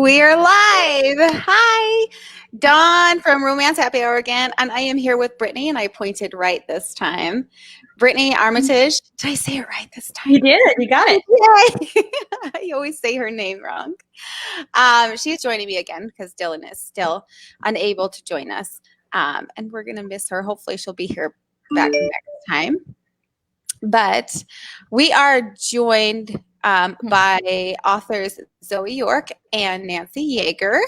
We're live. Hi, Dawn from Romance Happy Hour again, and I am here with Brittany, and I pointed right this time. Brittany Armitage. Did I say it right this time? You did. You got it. Yay! I always say her name wrong. She's joining me again because Dylan is still unable to join us, and we're gonna miss her. Hopefully, she'll be here back next time. But we are joined by authors Zoe York and Nancy Yeager.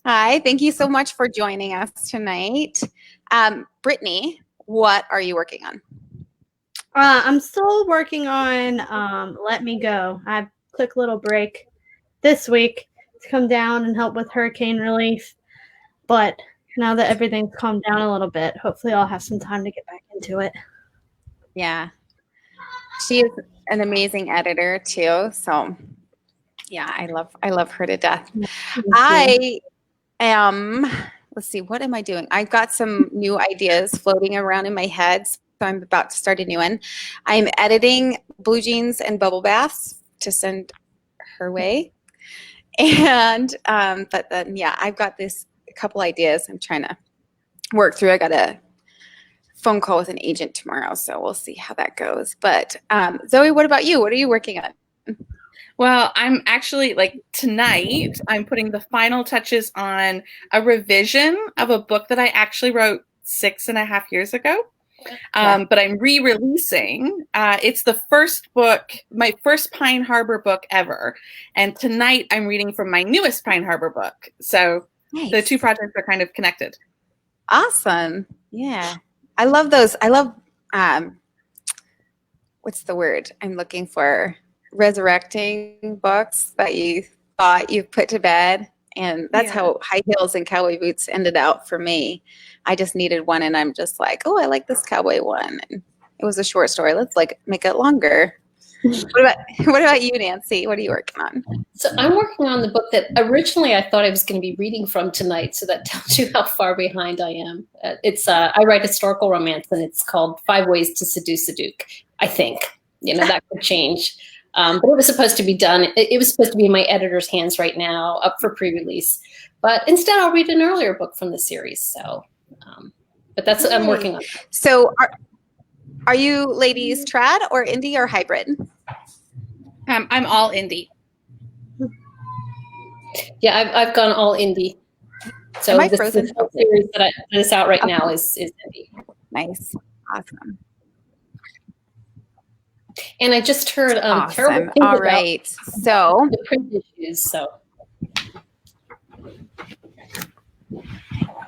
Hi, thank you so much for joining us tonight. Brittany, what are you working on? I'm still working on Let Me Go. I have a quick little break this week to come down and help with hurricane relief. But now that everything's calmed down a little bit, hopefully I'll have some time to get back into it. Yeah. She is an amazing editor too. So yeah, I love her to death. I am, let's see, what am I doing? I've got some new ideas floating around in my head. So I'm about to start a new one. I'm editing Blue Jeans and Bubble Baths to send her way. And, but then, yeah, I've got this couple ideas I'm trying to work through. I got a phone call with an agent tomorrow, so we'll see how that goes. But Zoe, what about you? What are you working on? Well, I'm actually, tonight, I'm putting the final touches on a revision of a book that I actually wrote 6.5 years ago. But I'm re-releasing. It's the first book, my first Pine Harbor book ever. And tonight I'm reading from my newest Pine Harbor book. So nice. The two projects are kind of connected. Awesome. Yeah. I love those. I love, what's the word I'm looking for? Resurrecting books that you thought you put to bed. And that's how High Heels and Cowboy Boots ended out for me. I just needed one, and I'm just like, oh, I like this cowboy one. And it was a short story. Let's make it longer. What about you, Nancy? What are you working on? So I'm working on the book that originally I thought I was going to be reading from tonight. So that tells you how far behind I am. I write historical romance, and it's called 5 Ways to Seduce a Duke. I think, that could change. But it was supposed to be done. It was supposed to be in my editor's hands right now, up for pre-release. But instead, I'll read an earlier book from the series. So, but that's what I'm working on. So, are you ladies trad or indie or hybrid? I'm all indie. Yeah, I've gone all indie. So the series that is out right now is indie. Nice, awesome. And I just heard awesome. Terrible things all right. So the print issues. So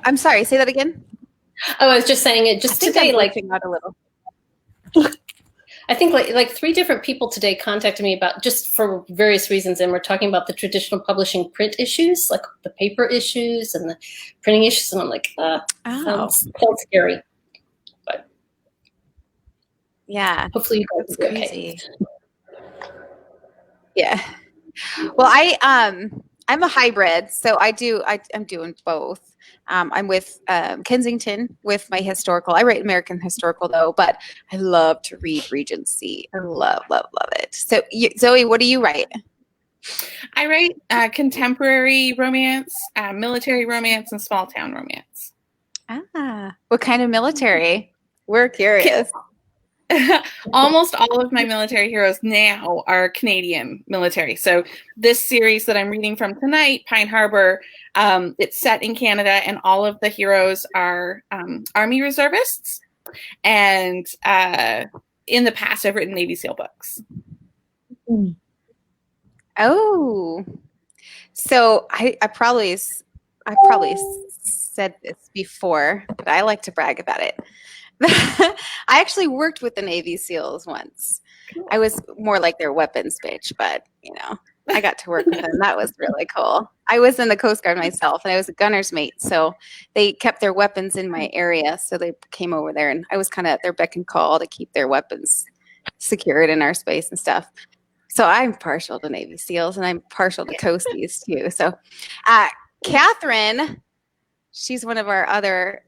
I'm sorry. Say that again. Oh, I was just saying it. Just today, out a little. I think like 3 different people today contacted me about just for various reasons, and we're talking about the traditional publishing print issues, like the paper issues and the printing issues, and I'm like, sounds scary. But yeah, hopefully you guys are okay. Yeah. Well, I'm a hybrid, so I'm doing both. I'm with Kensington with my historical. I write American historical though, but I love to read Regency. I love it. So Zoe, what do you write? I write contemporary romance, military romance, and small town romance. What kind of military? We're curious. Almost all of my military heroes now are Canadian military. So this series that I'm reading from tonight, Pine Harbor, it's set in Canada, and all of the heroes are Army reservists. And in the past, I've written Navy SEAL books. Oh, so I probably said this before, but I like to brag about it. I actually worked with the Navy SEALs once. Cool. I was more like their weapons bitch, but I got to work with them. That was really cool. I was in the Coast Guard myself, and I was a gunner's mate, so they kept their weapons in my area. So they came over there, and I was kind of at their beck and call to keep their weapons secured in our space and stuff. So I'm partial to Navy SEALs, and I'm partial to Coasties too. So Catherine, she's one of our other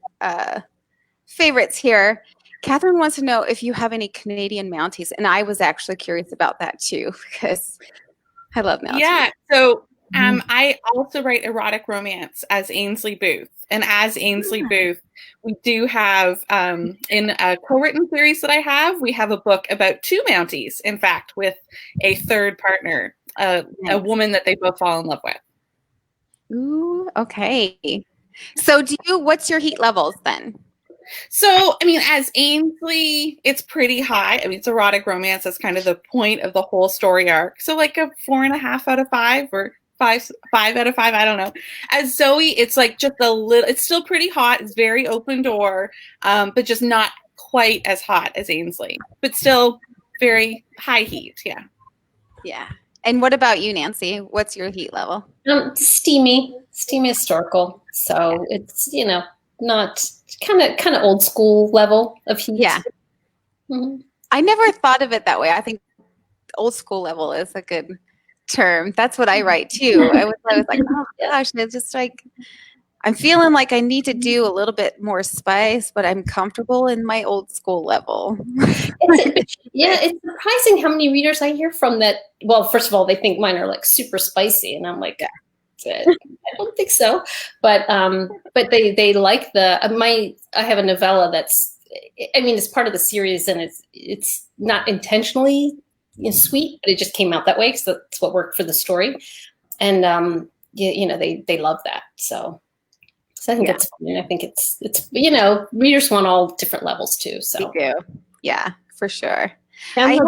favorites here. Catherine wants to know if you have any Canadian Mounties, and I was actually curious about that too because I love Mounties. Yeah, so I also write erotic romance as Ainsley Booth. And as Ainsley Booth, we do have, in a co-written series that I have, we have a book about two Mounties, in fact, with a third partner, a woman that they both fall in love with. Ooh, okay. So what's your heat levels then? So, I mean, as Ainsley, it's pretty high. I mean, it's erotic romance. That's kind of the point of the whole story arc. So like a 4.5 out of 5 or five out of 5. I don't know. As Zoe, it's like just a little, it's still pretty hot. It's very open door, but just not quite as hot as Ainsley, but still very high heat. Yeah. Yeah. And what about you, Nancy? What's your heat level? Steamy historical. So it's, not kind of old school level of heat. Yeah. Mm-hmm. I never thought of it that way. I think old school level is a good term. That's what I write too. I was like, oh gosh, it's just like I'm feeling like I need to do a little bit more spice, but I'm comfortable in my old school level. It's surprising how many readers I hear from that. Well, first of all, they think mine are like super spicy, and I'm like, I don't think so. But they like I have a novella that's, I mean, it's part of the series, and it's not intentionally sweet, but it just came out that way because that's what worked for the story, and they love that. So I think it's fun. I think it's readers want all different levels too. So they do. Yeah, for sure. I had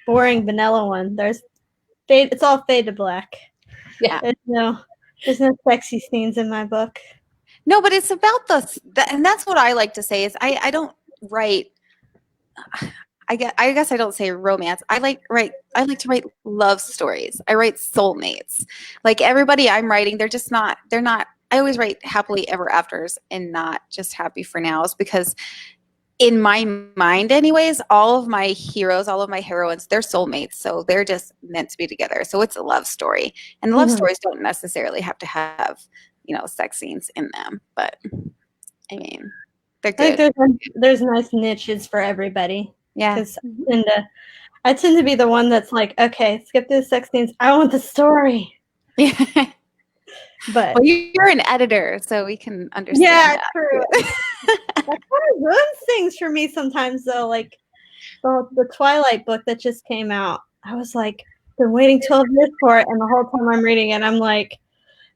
boring vanilla one. It's all fade to black. Yeah. There's no sexy scenes in my book. No, but it's about and that's what I like to say is I don't write. I guess I don't say romance. I like to write love stories. I write soulmates. Like everybody I'm writing, they're not. I always write happily ever afters and not just happy for nows, because in my mind anyways, all of my heroes, all of my heroines, they're soulmates. So they're just meant to be together. So it's a love story. And love stories don't necessarily have to have, sex scenes in them. But I mean, they're good. I think there's nice niches for everybody. Yeah. Because I tend to be the one that's like, okay, skip those sex scenes. I want the story. Yeah. But you're an editor, so we can understand. Yeah, that. true. That kind of ruins things for me sometimes, though. Like the Twilight book that just came out, I was like, been waiting 12 years for it, and the whole time I'm reading it, I'm like,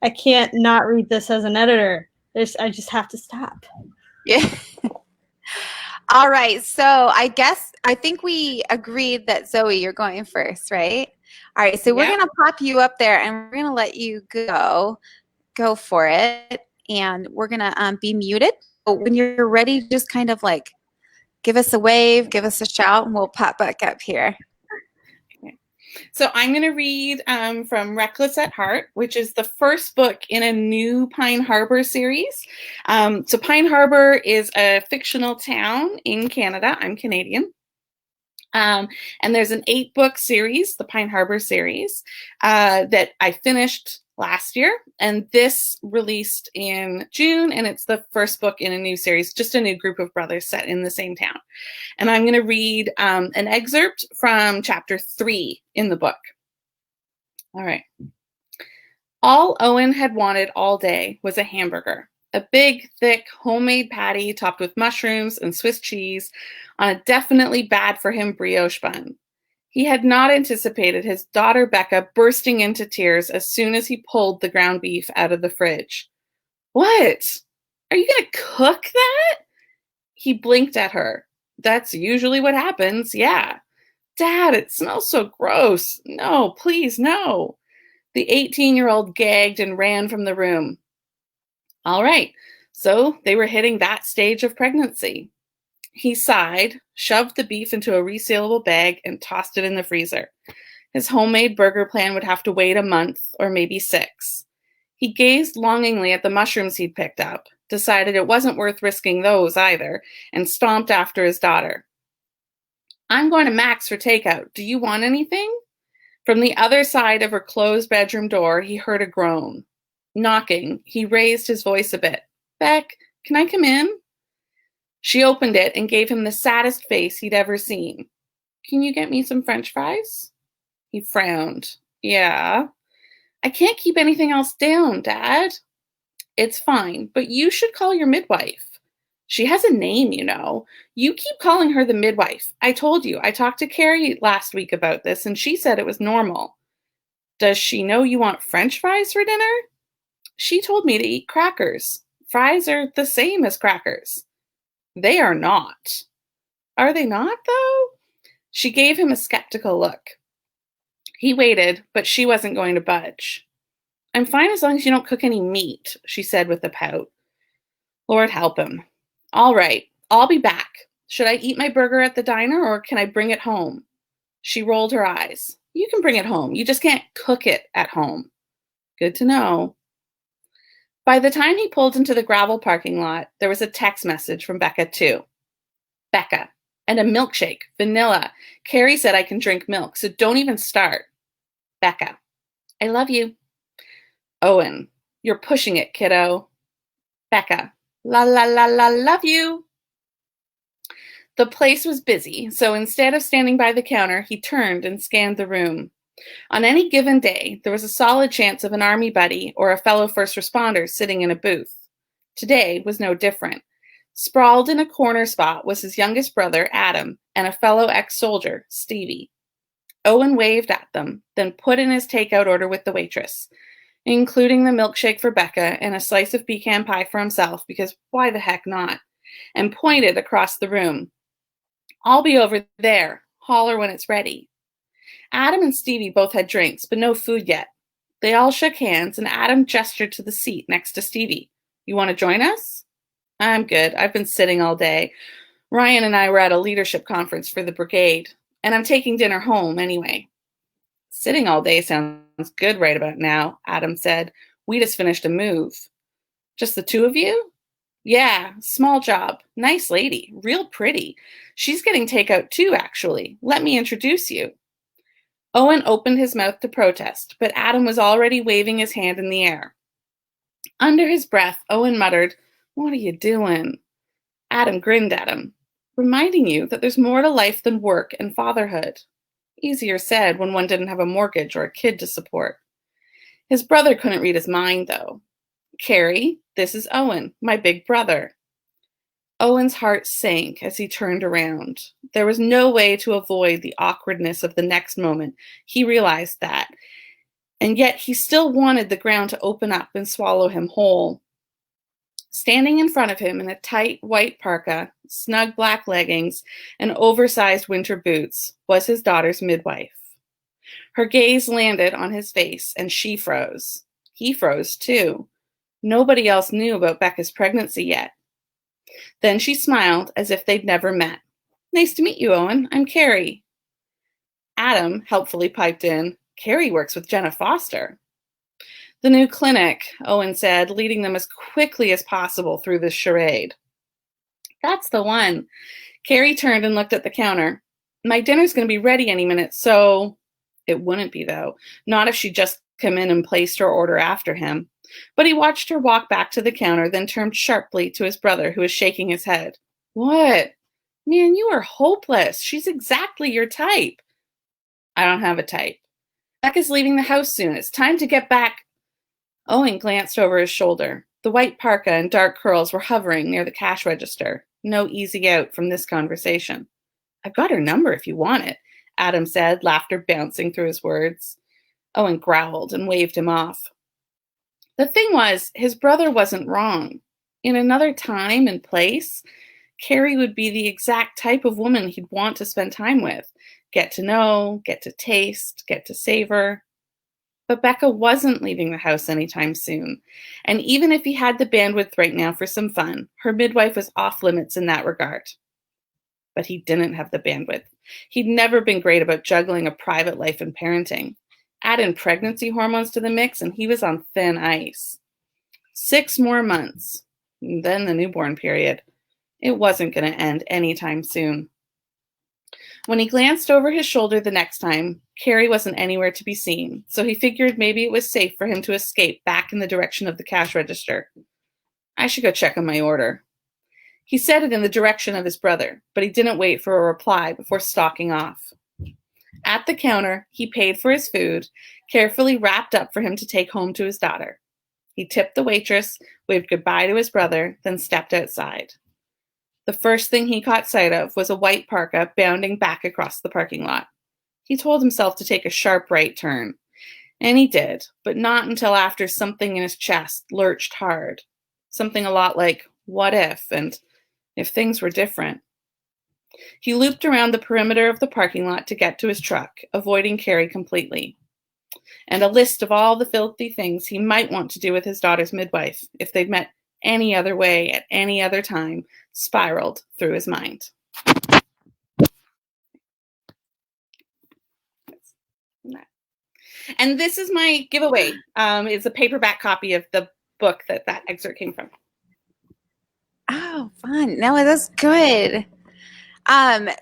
I can't not read this as an editor. I just have to stop. Yeah. All right. So I think we agreed that Zoe, you're going first, right? All right. So we're going to pop you up there and we're going to let you go for it. And we're going to be muted. So when you're ready, just kind of like give us a wave, give us a shout, and we'll pop back up here. So I'm going to read from Reckless at Heart, which is the first book in a new Pine Harbor series. So Pine Harbor is a fictional town in Canada. I'm Canadian. And there's an 8-book series, the Pine Harbor series, that I finished last year. And this released in June, and it's the first book in a new series, just a new group of brothers set in the same town. And I'm going to read an excerpt from chapter 3 in the book. All right. All Owen had wanted all day was a hamburger. A big, thick, homemade patty topped with mushrooms and Swiss cheese on a definitely bad for him brioche bun. He had not anticipated his daughter Becca bursting into tears as soon as he pulled the ground beef out of the fridge. What? Are you going to cook that? He blinked at her. That's usually what happens, yeah. Dad, it smells so gross. No, please, no. The 18-year-old gagged and ran from the room. All right, so they were hitting that stage of pregnancy. He sighed, shoved the beef into a resealable bag, and tossed it in the freezer. His homemade burger plan would have to wait a month or maybe 6. He gazed longingly at the mushrooms he'd picked up, decided it wasn't worth risking those either, and stomped after his daughter. I'm going to Mac's for takeout. Do you want anything? From the other side of her closed bedroom door, he heard a groan. Knocking, he raised his voice a bit. Beck, can I come in? She opened it and gave him the saddest face he'd ever seen. Can you get me some French fries? He frowned. Yeah. I can't keep anything else down, Dad. It's fine, but you should call your midwife. She has a name, you know. You keep calling her the midwife. I told you, I talked to Carrie last week about this, and she said it was normal. Does she know you want French fries for dinner? She told me to eat crackers. Fries are the same as crackers. They are not. Are they not, though? She gave him a skeptical look. He waited, but she wasn't going to budge. I'm fine as long as you don't cook any meat, she said with a pout. Lord help him. All right, I'll be back. Should I eat my burger at the diner or can I bring it home? She rolled her eyes. You can bring it home. You just can't cook it at home. Good to know. By the time he pulled into the gravel parking lot, there was a text message from Becca too. Becca, and a milkshake, vanilla. Carrie said I can drink milk, so don't even start. Becca, I love you. Owen, you're pushing it, kiddo. Becca, la la la la, love you. The place was busy, so instead of standing by the counter, he turned and scanned the room. On any given day, there was a solid chance of an army buddy or a fellow first responder sitting in a booth. Today was no different. Sprawled in a corner spot was his youngest brother, Adam, and a fellow ex-soldier, Stevie. Owen waved at them, then put in his takeout order with the waitress, including the milkshake for Becca and a slice of pecan pie for himself, because why the heck not, and pointed across the room. I'll be over there. Holler when it's ready. Adam and Stevie both had drinks, but no food yet. They all shook hands, and Adam gestured to the seat next to Stevie. You want to join us? I'm good. I've been sitting all day. Ryan and I were at a leadership conference for the brigade, and I'm taking dinner home anyway. Sitting all day sounds good right about now, Adam said. We just finished a move. Just the two of you? Yeah, small job. Nice lady. Real pretty. She's getting takeout too, actually. Let me introduce you. Owen opened his mouth to protest, but Adam was already waving his hand in the air. Under his breath, Owen muttered, What are you doing? Adam grinned at him, reminding you that there's more to life than work and fatherhood. Easier said when one didn't have a mortgage or a kid to support. His brother couldn't read his mind, though. Carrie, this is Owen, my big brother. Owen's heart sank as he turned around. There was no way to avoid the awkwardness of the next moment. He realized that. And yet he still wanted the ground to open up and swallow him whole. Standing in front of him in a tight white parka, snug black leggings, and oversized winter boots was his daughter's midwife. Her gaze landed on his face, and she froze. He froze, too. Nobody else knew about Becca's pregnancy yet. Then she smiled as if they'd never met. Nice to meet you, Owen. I'm Carrie. Adam helpfully piped in, Carrie works with Jenna Foster. The new clinic, Owen said, leading them as quickly as possible through this charade. That's the one. Carrie turned and looked at the counter. My dinner's going to be ready any minute, so... It wouldn't be, though. Not if she just come in and placed her order after him. But he watched her walk back to the counter, then turned sharply to his brother, who was shaking his head. What? Man, you are hopeless. She's exactly your type. I don't have a type. Becca's leaving the house soon. It's time to get back. Owen glanced over his shoulder. The white parka and dark curls were hovering near the cash register. No easy out from this conversation. I've got her number if you want it, Adam said, laughter bouncing through his words. Owen growled and waved him off. The thing was, his brother wasn't wrong. In another time and place, Carrie would be the exact type of woman he'd want to spend time with. Get to know, get to taste, get to savor. But Becca wasn't leaving the house anytime soon. And even if he had the bandwidth right now for some fun, her midwife was off limits in that regard. But he didn't have the bandwidth. He'd never been great about juggling a private life and parenting. Add in pregnancy hormones to the mix, and he was on thin ice. 6 more months, then the newborn period. It wasn't going to end anytime soon. When he glanced over his shoulder the next time, Carrie wasn't anywhere to be seen, so he figured maybe it was safe for him to escape back in the direction of the cash register. I should go check on my order. He said it in the direction of his brother, but he didn't wait for a reply before stalking off. At the counter, he paid for his food, carefully wrapped up for him to take home to his daughter. He tipped the waitress, waved goodbye to his brother, then stepped outside. The first thing he caught sight of was a white parka bounding back across the parking lot. He told himself to take a sharp right turn. And he did, but not until after something in his chest lurched hard. Something a lot like, what if, and if things were different. He looped around the perimeter of the parking lot to get to his truck, avoiding Carrie completely. And a list of all the filthy things he might want to do with his daughter's midwife, if they'd met any other way at any other time, spiraled through his mind. And this is my giveaway. It's a paperback copy of the book that excerpt came from. Oh, fun. No, that's good.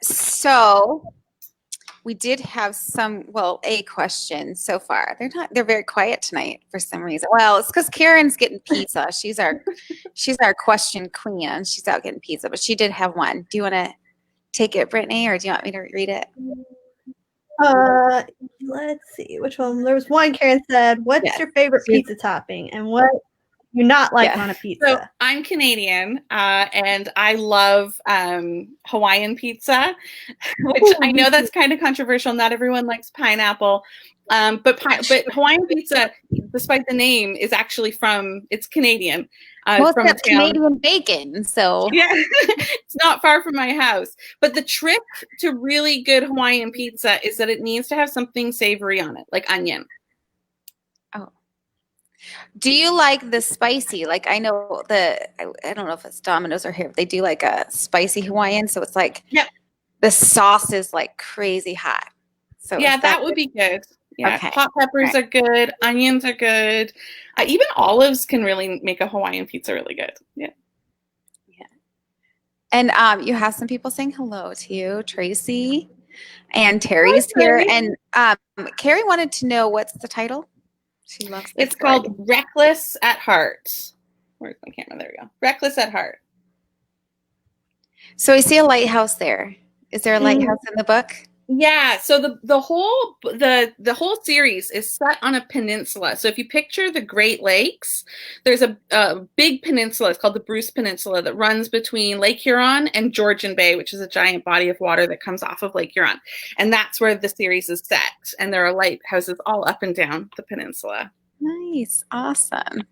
So we did have a question so far. They're very quiet tonight for some reason. Well, it's because Karen's getting pizza. She's our question queen. She's out getting pizza, but she did have one. Do you want to take it, Brittany, or do you want me to read it? Let's see which one. There was one. Karen said, "What's your favorite pizza topping, and what you not like on a pizza?" So I'm Canadian, and I love Hawaiian pizza, which I know that's kind of controversial. Not everyone likes pineapple, but Hawaiian pizza, despite the name, is actually it's Canadian. Well, from it's Canadian bacon, so yeah, it's not far from my house. But the trick to really good Hawaiian pizza is that it needs to have something savory on it, like onion. Oh. Do you like the spicy? Like I know I don't know if it's Domino's or here, but they do like a spicy Hawaiian. So it's like the sauce is like crazy hot. So yeah, that would be good. Yeah, okay. Hot peppers are good. Onions are good. Even olives can really make a Hawaiian pizza really good. Yeah. Yeah. And you have some people saying hello to you, Tracy, and Terry's here. And Carrie wanted to know what's the title. She loves it. It's called Reckless at Heart. Where's my camera? There we go. Reckless at Heart. So I see a lighthouse there. Is there a lighthouse in the book? Yeah. So the whole series is set on a peninsula. So if you picture the Great Lakes, there's a big peninsula. It's called the Bruce Peninsula that runs between Lake Huron and Georgian Bay, which is a giant body of water that comes off of Lake Huron. And that's where the series is set. And there are lighthouses all up and down the peninsula. Nice. Awesome.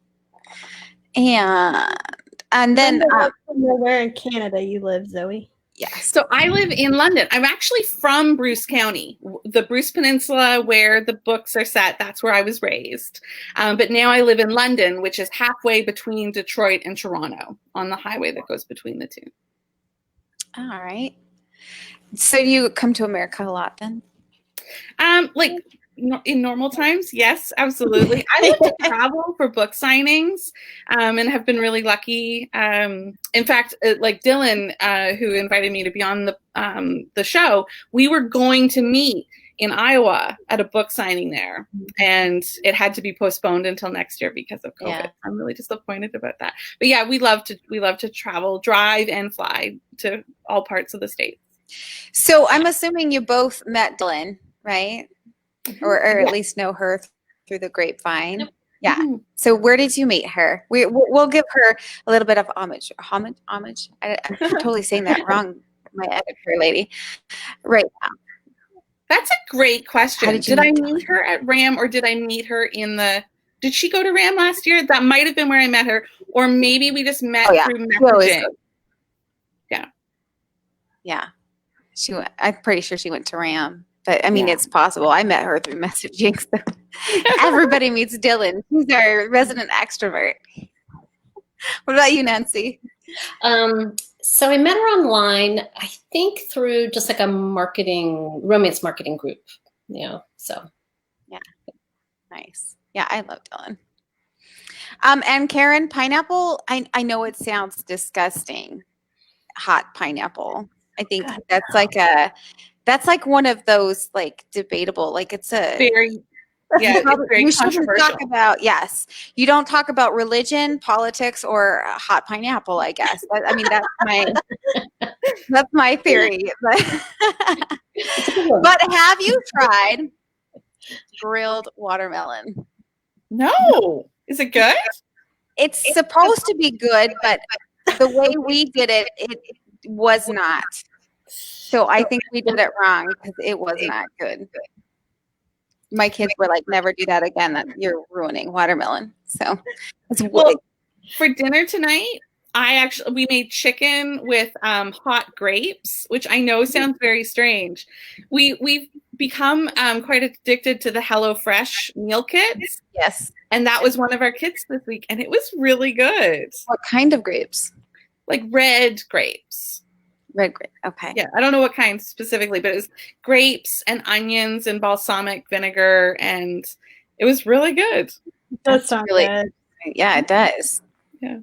And then where in Canada you live, Zoe? Yeah. So I live in London. I'm actually from Bruce County, the Bruce Peninsula where the books are set. That's where I was raised. But now I live in London, which is halfway between Detroit and Toronto on the highway that goes between the two. All right. So you come to America a lot then? In normal times, yes, absolutely. I love to travel for book signings, and have been really lucky. In fact, like Dylan, who invited me to be on the show, we were going to meet in Iowa at a book signing there, and it had to be postponed until next year because of COVID. Yeah. I'm really disappointed about that. But yeah, we love to travel, drive, and fly to all parts of the state. So I'm assuming you both met Dylan, right? Or at least know her through the grapevine. Yep. Yeah. Mm-hmm. So where did you meet her? We'll give her a little bit of homage. I'm totally saying that wrong, my editor lady. Right now. That's a great question. Did I meet her at RAM, or did I meet her did she go to RAM last year? That might have been where I met her. Or maybe we just met through messaging. Yeah. Yeah. I'm pretty sure she went to RAM. But I mean, It's possible. I met her through messaging. So everybody meets Dylan. He's our resident extrovert. What about you, Nancy? So I met her online, I think through just like a romance marketing group, so. Yeah. Nice. Yeah, I love Dylan. And Karen, pineapple, I know it sounds disgusting. Hot pineapple. I think that's like one of those like debatable, like it's a very Yeah, it's very You shouldn't controversial. talk about, yes, you don't talk about religion, politics, or hot pineapple, I guess. I mean, that's my theory. It's a good one. But have you tried grilled watermelon? No. Is it good? It's supposed to be good, but the way we did it, it was not. So I think we did it wrong because it was not good. My kids were like, never do that again. That you're ruining watermelon. So it's Well, for dinner tonight, we made chicken with hot grapes, which I know sounds very strange. We've become quite addicted to the HelloFresh meal kits. Yes. And that was one of our kits this week, and it was really good. What kind of grapes? Like red grapes. Red grape. Okay. Yeah, I don't know what kind specifically, but it was grapes and onions and balsamic vinegar, and it was really good. That sounds really good. Yeah, it does. Yeah.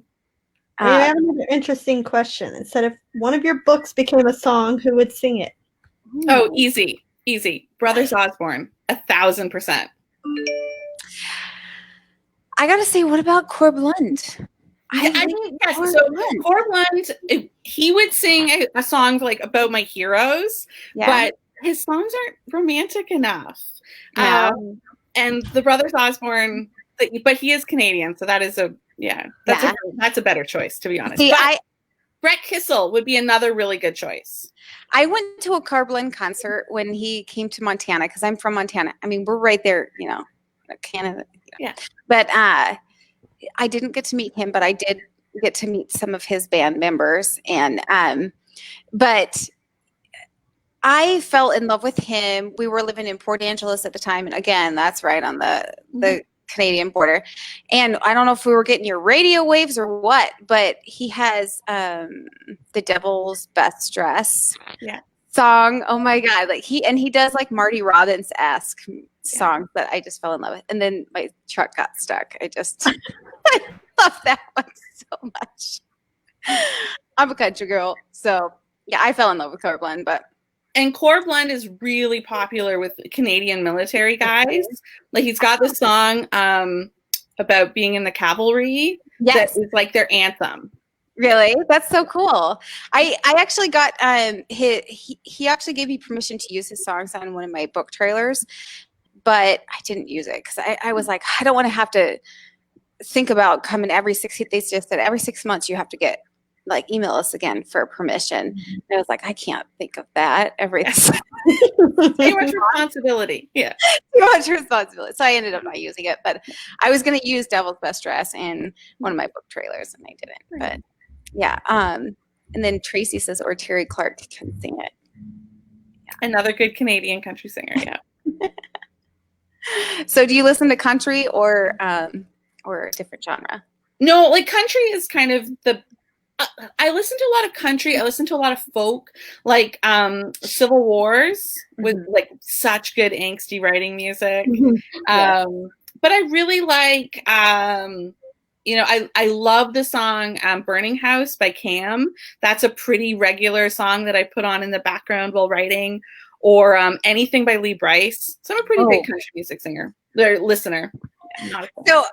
I have another interesting question. It said if one of your books became a song, who would sing it? Oh, easy. Brothers Osborne, 1,000%. I gotta say, what about Corb Lund? I mean, yes. So Corb Lund, he would sing a song like about my heroes, but his songs aren't romantic enough. No. And the Brothers Osborne, but he is Canadian, so that is that's a better choice, to be honest. See, Brett Kissel would be another really good choice. I went to a Corb Lund concert when he came to Montana because I'm from Montana. I mean, we're right there, Canada. Yeah. But I didn't get to meet him, but I did get to meet some of his band members. And but I fell in love with him. We were living in Port Angeles at the time. And again, that's right on the Canadian border. And I don't know if we were getting your radio waves or what, but he has The Devil's Best Dress song. Oh my God. Like he does like Marty Robbins-esque songs that I just fell in love with. And then my truck got stuck. I love that one so much. I'm a country girl. So yeah, I fell in love with Corb Lund, and Corb Lund is really popular with Canadian military guys. Like he's got this song about being in the cavalry. Yes. That is like their anthem. Really? That's so cool. I actually got he actually gave me permission to use his songs on one of my book trailers, but I didn't use it because I was like, I don't want to have to think about coming every 6 months. They just said every 6 months you have to get email us again for permission. And I was like, I can't think of that every Too much responsibility. Yeah. Too much responsibility. So I ended up not using it, but I was going to use Devil's Best Dress in one of my book trailers and I didn't. But yeah. And then Tracy says, or Terry Clark can sing it. Yeah. Another good Canadian country singer. Yeah. So do you listen to country or a different genre? No, like country is kind of I listen to a lot of country. I listen to a lot of folk, like Civil Wars with like such good angsty writing music. But I really like, I love the song Burning House by Cam. That's a pretty regular song that I put on in the background while writing, or anything by Lee Bryce. So I'm a pretty big country music singer, or listener. Yeah, so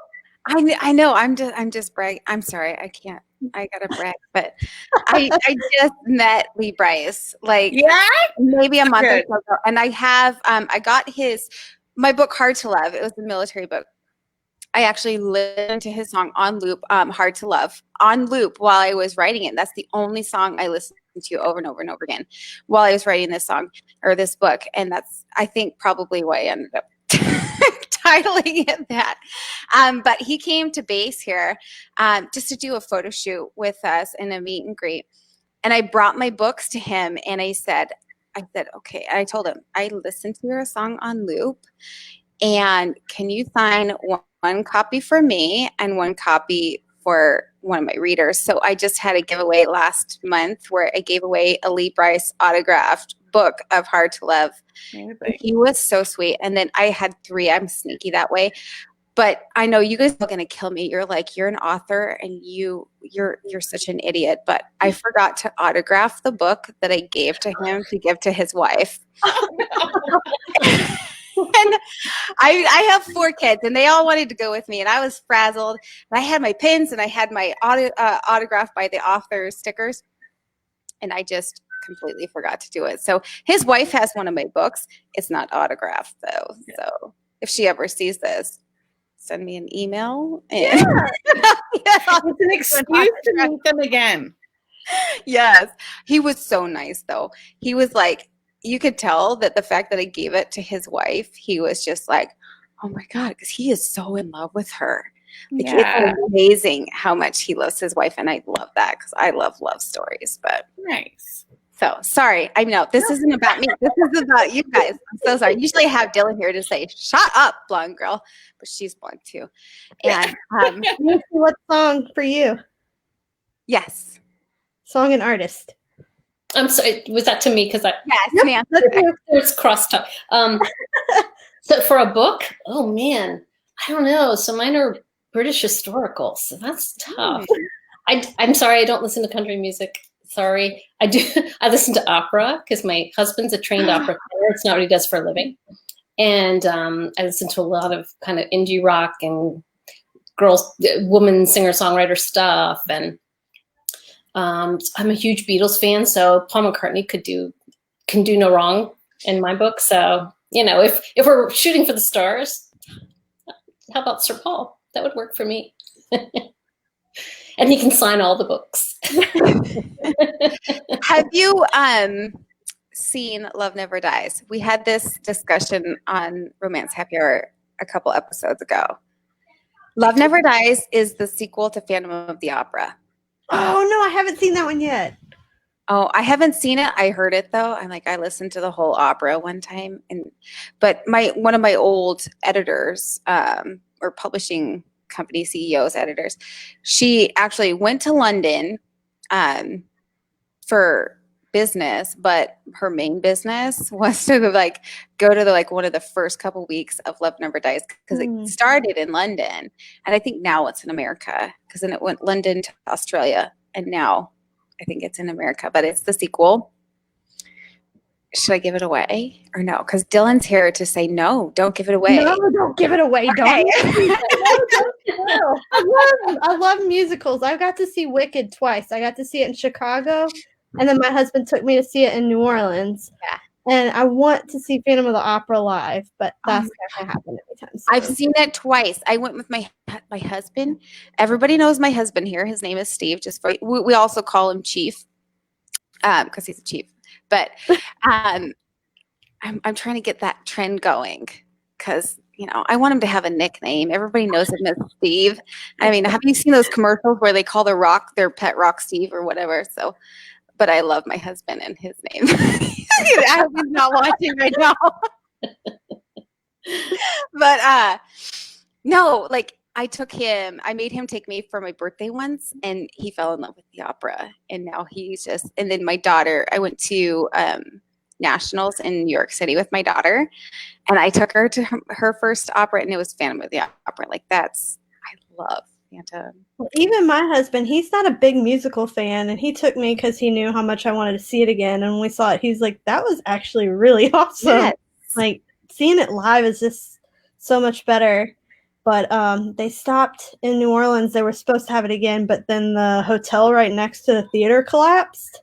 I know I'm just bragging. I'm sorry, I can't. I gotta brag, but I just met Lee Bryce maybe a month or so ago, and I have I got my book Hard to Love. It was a military book. I actually listened to his song on loop, Hard to Love, on loop while I was writing it. That's the only song I listened to over and over and over again while I was writing this song or this book, and that's I think probably why I ended up titling it that. But he came to base here just to do a photo shoot with us and a meet and greet. And I brought my books to him and I said, okay. I told him, I listened to your song on loop and can you sign one copy for me and one copy for one of my readers? So I just had a giveaway last month where I gave away a Lee Bryce autographed book of Hard to Love. He was so sweet. And then I had 3. I'm sneaky that way. But I know you guys are going to kill me. You're like, you're an author and you're such an idiot. But I forgot to autograph the book that I gave to him to give to his wife. And I have 4 kids, and they all wanted to go with me, and I was frazzled. And I had my pins, and I had my autographed by the author stickers, and I just completely forgot to do it. So his wife has one of my books. It's not autographed, though. Yeah. So if she ever sees this, send me an email. And yeah. It's an excuse to meet them again. Yes. He was so nice, though. He was like, you could tell that the fact that I gave it to his wife, he was just like, oh my God, because he is so in love with her. Like, it's amazing how much he loves his wife. And I love that because I love stories. But nice. So sorry. I know this isn't about me. This is about you guys. I'm so sorry. Usually I have Dylan here to say, shut up, blonde girl. But she's blonde too. And what song for you? Yes. Song and artist. I'm sorry, was that to me? Because yes, ma'am. There's crosstalk. So for a book, oh man, I don't know. So mine are British historical, so that's tough. I'm sorry, I don't listen to country music. Sorry, I do. I listen to opera because my husband's a trained opera singer. It's not what he does for a living, and I listen to a lot of kind of indie rock and woman singer-songwriter stuff, and I'm a huge Beatles fan, so Paul McCartney can do no wrong in my book. So, if we're shooting for the stars, how about Sir Paul? That would work for me. And he can sign all the books. Have you seen Love Never Dies? We had this discussion on Romance Happy Hour a couple episodes ago. Love Never Dies is the sequel to Phantom of the Opera. Oh, no, I haven't seen that one yet. Oh, I haven't seen it. I heard it, though. I listened to the whole opera one time. But one of my old editors, or publishing company CEOs, editors, she actually went to London for business, but her main business was to go to one of the first couple weeks of Love Never Dies, because it started in London, and I think now it's in America, because then it went London to Australia, and now I think it's in America, but it's the sequel. Should I give it away or no? Because Dylan's here to say no, don't give it away. No, don't give it away. Okay. Don't. I love musicals. I got to see Wicked twice. I got to see it in Chicago, and then my husband took me to see it in New Orleans. Yeah. And I want to see Phantom of the Opera live, but that's not going to happen anytime soon. I've seen it twice. I went with my husband. Everybody knows my husband here. His name is Steve. We also call him Chief, because he's a chief. But I'm trying to get that trend going, because I want him to have a nickname. Everybody knows him as Steve. I mean, have you seen those commercials where they call their pet rock Steve or whatever? So, but I love my husband and his name. I hope he's not watching right now. But no, I made him take me for my birthday once, and he fell in love with the opera. And now and then my daughter, I went to nationals in New York City with my daughter, and I took her to her first opera, and it was Phantom of the Opera. I love Phantom. Well, even my husband, he's not a big musical fan, and he took me because he knew how much I wanted to see it again. And when we saw it, he's like, that was actually really awesome. Yes. Seeing it live is just so much better. But they stopped in New Orleans. They were supposed to have it again, but then the hotel right next to the theater collapsed.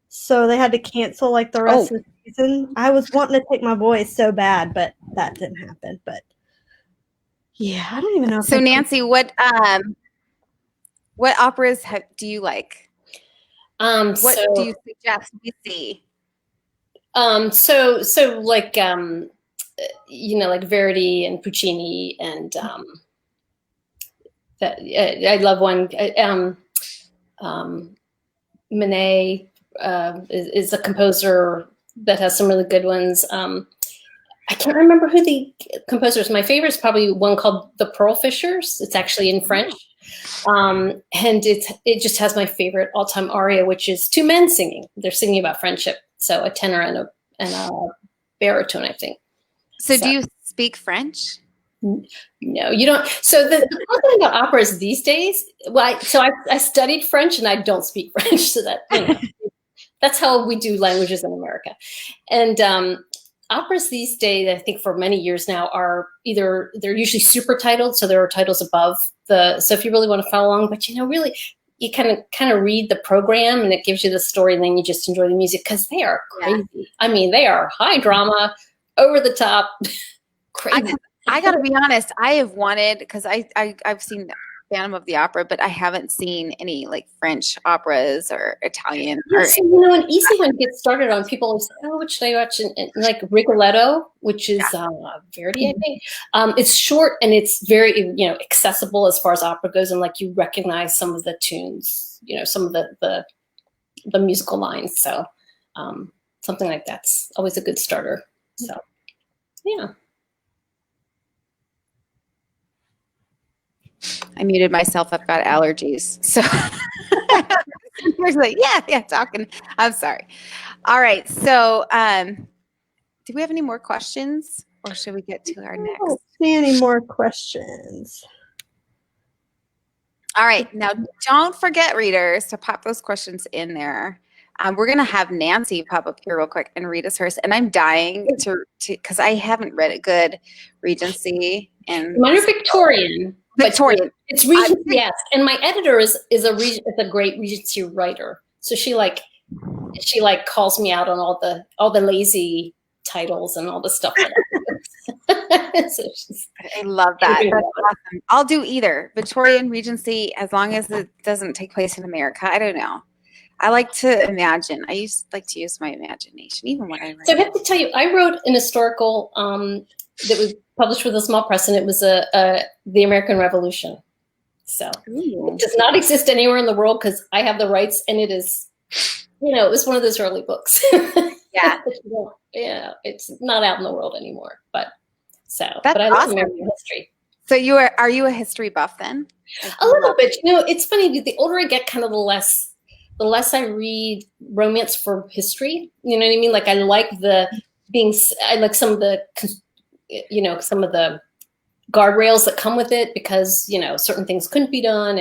So they had to cancel the rest of the season. I was wanting to take my boys so bad, but that didn't happen. But yeah, I don't even know. So Nancy, what operas do you like? What do you suggest we see? So Verdi and Puccini, and I love one. Manet is a composer that has some really good ones. I can't remember who the composer is. My favorite is probably one called The Pearl Fishers. It's actually in French. And it just has my favorite all-time aria, which is 2 men singing. They're singing about friendship. So a tenor and a baritone, I think. So do you speak French? No, you don't. So the cool thing about operas these days, I studied French and I don't speak French. So that, that's how we do languages in America. And operas these days, I think for many years now, are either they're usually super titled, so there are titles above the. So if you really want to follow along, but really, you kind of read the program and it gives you the story, and then you just enjoy the music because they are crazy. Yeah. I mean, they are high drama, over the top, crazy. I got to be honest. I have wanted, because I've seen Phantom of the Opera, but I haven't seen any like French operas or Italian. Yes, an easy one to get started on. People always say, "Oh, which should I watch?" And like Rigoletto, which is Verdi, I think. It's short and it's very accessible as far as opera goes, and like you recognize some of the tunes, some of the musical lines. So something like that's always a good starter. So yeah. I muted myself. I've got allergies. So like, yeah, talking. I'm sorry. All right. So do we have any more questions, or should we get to our next? I don't see any more questions. All right. Now, don't forget, readers, to pop those questions in there. We're going to have Nancy pop up here real quick and read us hers. And I'm dying to because I haven't read a good Regency. And mine are Victorian. Victorian. It's Regency, yes. And my editor is a great Regency writer. So she calls me out on all the lazy titles and all the stuff. So I love that. That's awesome. I'll do either Victorian, Regency, as long as it doesn't take place in America. I don't know. I like to imagine. I like to use my imagination, even when I write. So I have to tell you, I wrote an historical that was published with a small press, and it was the American Revolution. So it does not exist anywhere in the world because I have the rights, and it is, it was one of those early books. Yeah. Yeah, it's not out in the world anymore. But that's but I awesome. love American history. So are you a history buff then? A little bit. It's funny. The older I get, kind of the less I read romance for history. You know what I mean? Like I like some of the some of the guardrails that come with it because, certain things couldn't be done.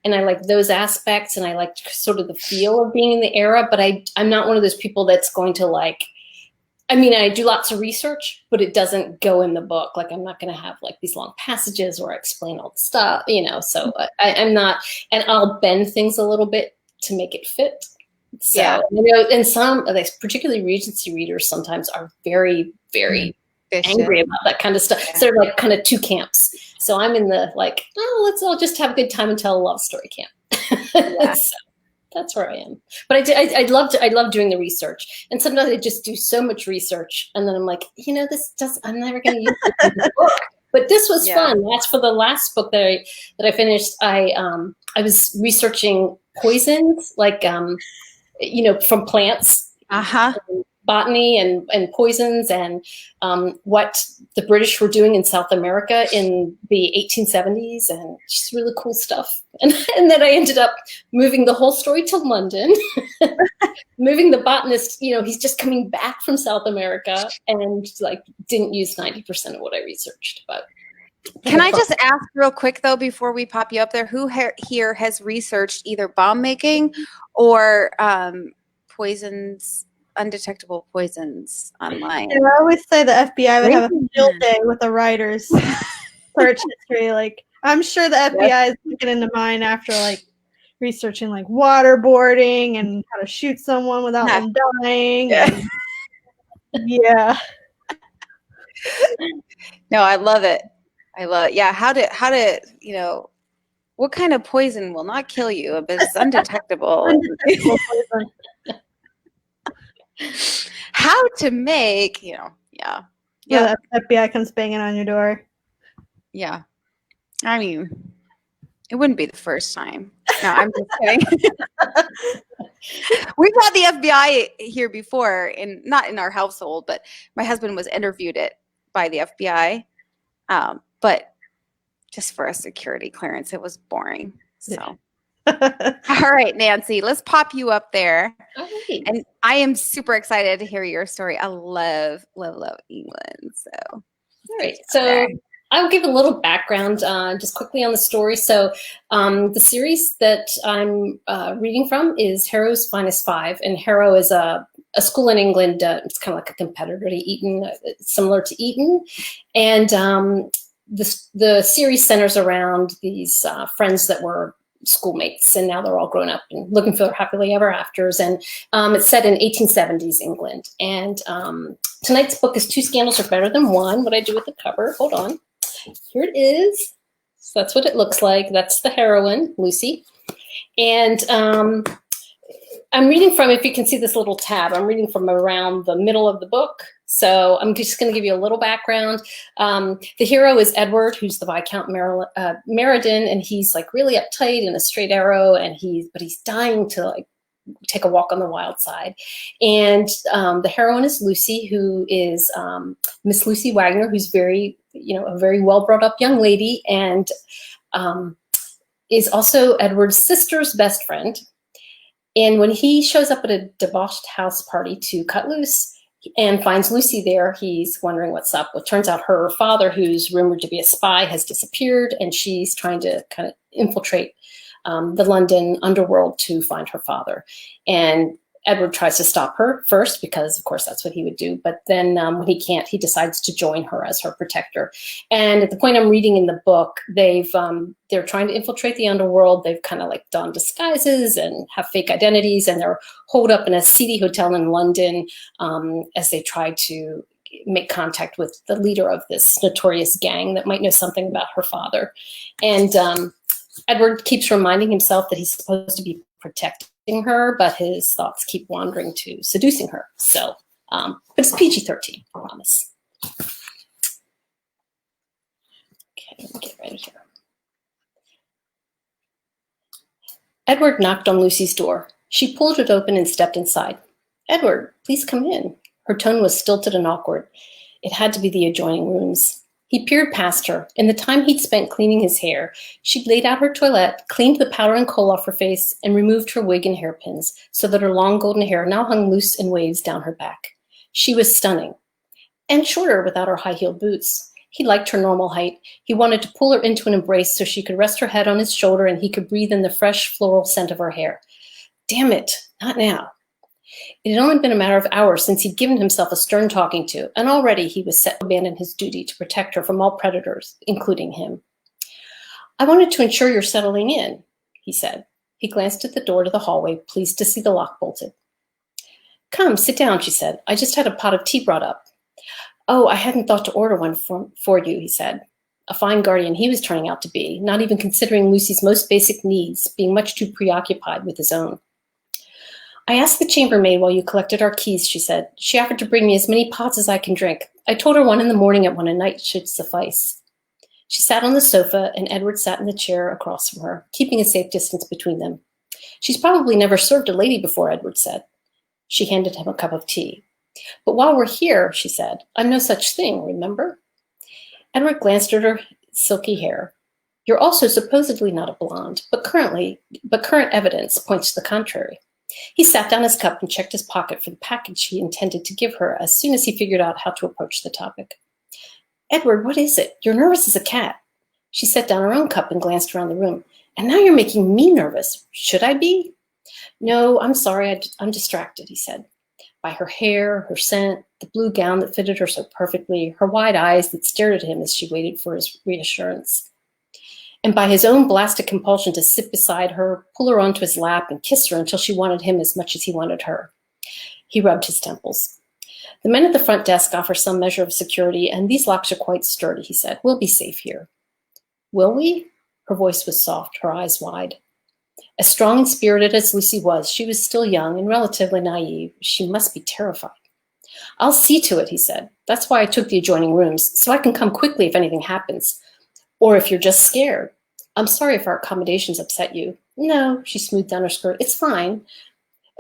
And I like those aspects, and I like sort of the feel of being in the era, but I'm not one of those people that's going to I do lots of research, but it doesn't go in the book. Like I'm not going to have like these long passages where I explain all the stuff, so I'm not, and I'll bend things a little bit to make it fit. So, and some, particularly Regency readers sometimes are very, very angry about that kind of stuff. Yeah. So they're like kind of two camps. So I'm in the let's all just have a good time and tell a love story camp. Yeah. So that's where I am. But I love doing the research. And sometimes I just do so much research, and then I'm like, I'm never going to use this in the book. But this was fun. That's for the last book that I finished. I was researching poisons, from plants. Botany and poisons and what the British were doing in South America in the 1870s, and just really cool stuff. And then I ended up moving the whole story to London, moving the botanist, he's just coming back from South America, and didn't use 90% of what I researched. But can I just ask real quick though, before we pop you up there, who here has researched either bomb making or poisons, undetectable poisons online? Yeah, I always say the FBI would have a field day with the writers' search history. I'm sure the FBI is looking into mine after researching waterboarding and how to shoot someone without them dying. Yeah. No, I love it. Yeah. How to what kind of poison will not kill you, but it's undetectable. Undetectable poison. How to make, the FBI comes banging on your door. Yeah. I mean, it wouldn't be the first time. No, I'm just kidding. We've had the FBI here before, not in our household, but my husband was interviewed by the FBI. But just for a security clearance, it was boring. So. All right, Nancy, let's pop you up there. Right. And I am super excited to hear your story. I love England. So, all right. So I'll give a little background just quickly on the story. So the series that I'm reading from is Harrow's Finest Five, and Harrow is a school in England. It's kind of like a competitor to Eton, similar to Eton. And the series centers around these friends that were schoolmates, and now they're all grown up and looking for their happily ever afters. And it's set in 1870s England. And tonight's book is Two Scandals Are Better Than One. What I do with the cover, hold on. Here it is. So that's what it looks like. That's the heroine, Lucy. And I'm reading from, if you can see this little tab, I'm reading from around the middle of the book. So I'm just going to give you a little background. The hero is Edward, who's the Viscount Meriden, and he's like really uptight and a straight arrow, and he's dying to like take a walk on the wild side. And the heroine is Lucy, who is Miss Lucy Wagner, who's very, a very well brought up young lady, and is also Edward's sister's best friend. And when he shows up at a debauched house party to cut loose and finds Lucy there, he's wondering what's up. Well, it turns out her father, who's rumored to be a spy, has disappeared, and she's trying to kind of infiltrate the London underworld to find her father. And Edward tries to stop her first because, of course, that's what he would do. But then when he can't, he decides to join her as her protector. And at the point I'm reading in the book, they're trying to infiltrate the underworld. They've kind of like donned disguises and have fake identities, and they're holed up in a seedy hotel in London as they try to make contact with the leader of this notorious gang that might know something about her father. And Edward keeps reminding himself that he's supposed to be protecting her, but his thoughts keep wandering to seducing her. So, but it's PG-13, I promise. Okay, let me get ready here. Edward knocked on Lucy's door. She pulled it open and stepped inside. "Edward, please come in." Her tone was stilted and awkward. It had to be the adjoining rooms. He peered past her. In the time he'd spent cleaning his hair, she'd laid out her toilette, cleaned the powder and kohl off her face, and removed her wig and hairpins so that her long golden hair now hung loose in waves down her back. She was stunning. And shorter without her high-heeled boots. He liked her normal height. He wanted to pull her into an embrace so she could rest her head on his shoulder and he could breathe in the fresh floral scent of her hair. Damn it, not now. It had only been a matter of hours since he'd given himself a stern talking to, and already he was set to abandon his duty to protect her from all predators, including him. "I wanted to ensure you're settling in," he said. He glanced at the door to the hallway, pleased to see the lock bolted. "Come, sit down," she said. "I just had a pot of tea brought up." "Oh, I hadn't thought to order one for you," he said. A fine guardian he was turning out to be, not even considering Lucy's most basic needs, being much too preoccupied with his own. "I asked the chambermaid while you collected our keys," she said. "She offered to bring me as many pots as I can drink. I told her one in the morning and one at night should suffice." She sat on the sofa, and Edward sat in the chair across from her, keeping a safe distance between them. "She's probably never served a lady before," Edward said. She handed him a cup of tea. "But while we're here," she said, "I'm no such thing, remember?" Edward glanced at her silky hair. "You're also supposedly not a blonde, but current evidence points to the contrary." He sat down his cup and checked his pocket for the package he intended to give her as soon as he figured out how to approach the topic. "Edward, what is it? You're nervous as a cat." She set down her own cup and glanced around the room. "And now you're making me nervous. Should I be?" "No, I'm sorry. I'm distracted," he said. By her hair, her scent, the blue gown that fitted her so perfectly, her wide eyes that stared at him as she waited for his reassurance. And by his own blasted compulsion to sit beside her, pull her onto his lap, and kiss her until she wanted him as much as he wanted her. He rubbed his temples. "The men at the front desk offer some measure of security, and these locks are quite sturdy," he said. "We'll be safe here." "Will we?" Her voice was soft, her eyes wide. As strong and spirited as Lucy was, she was still young and relatively naive. She must be terrified. "I'll see to it," he said. "That's why I took the adjoining rooms, so I can come quickly if anything happens. Or if you're just scared. I'm sorry if our accommodations upset you." "No," she smoothed down her skirt. "It's fine.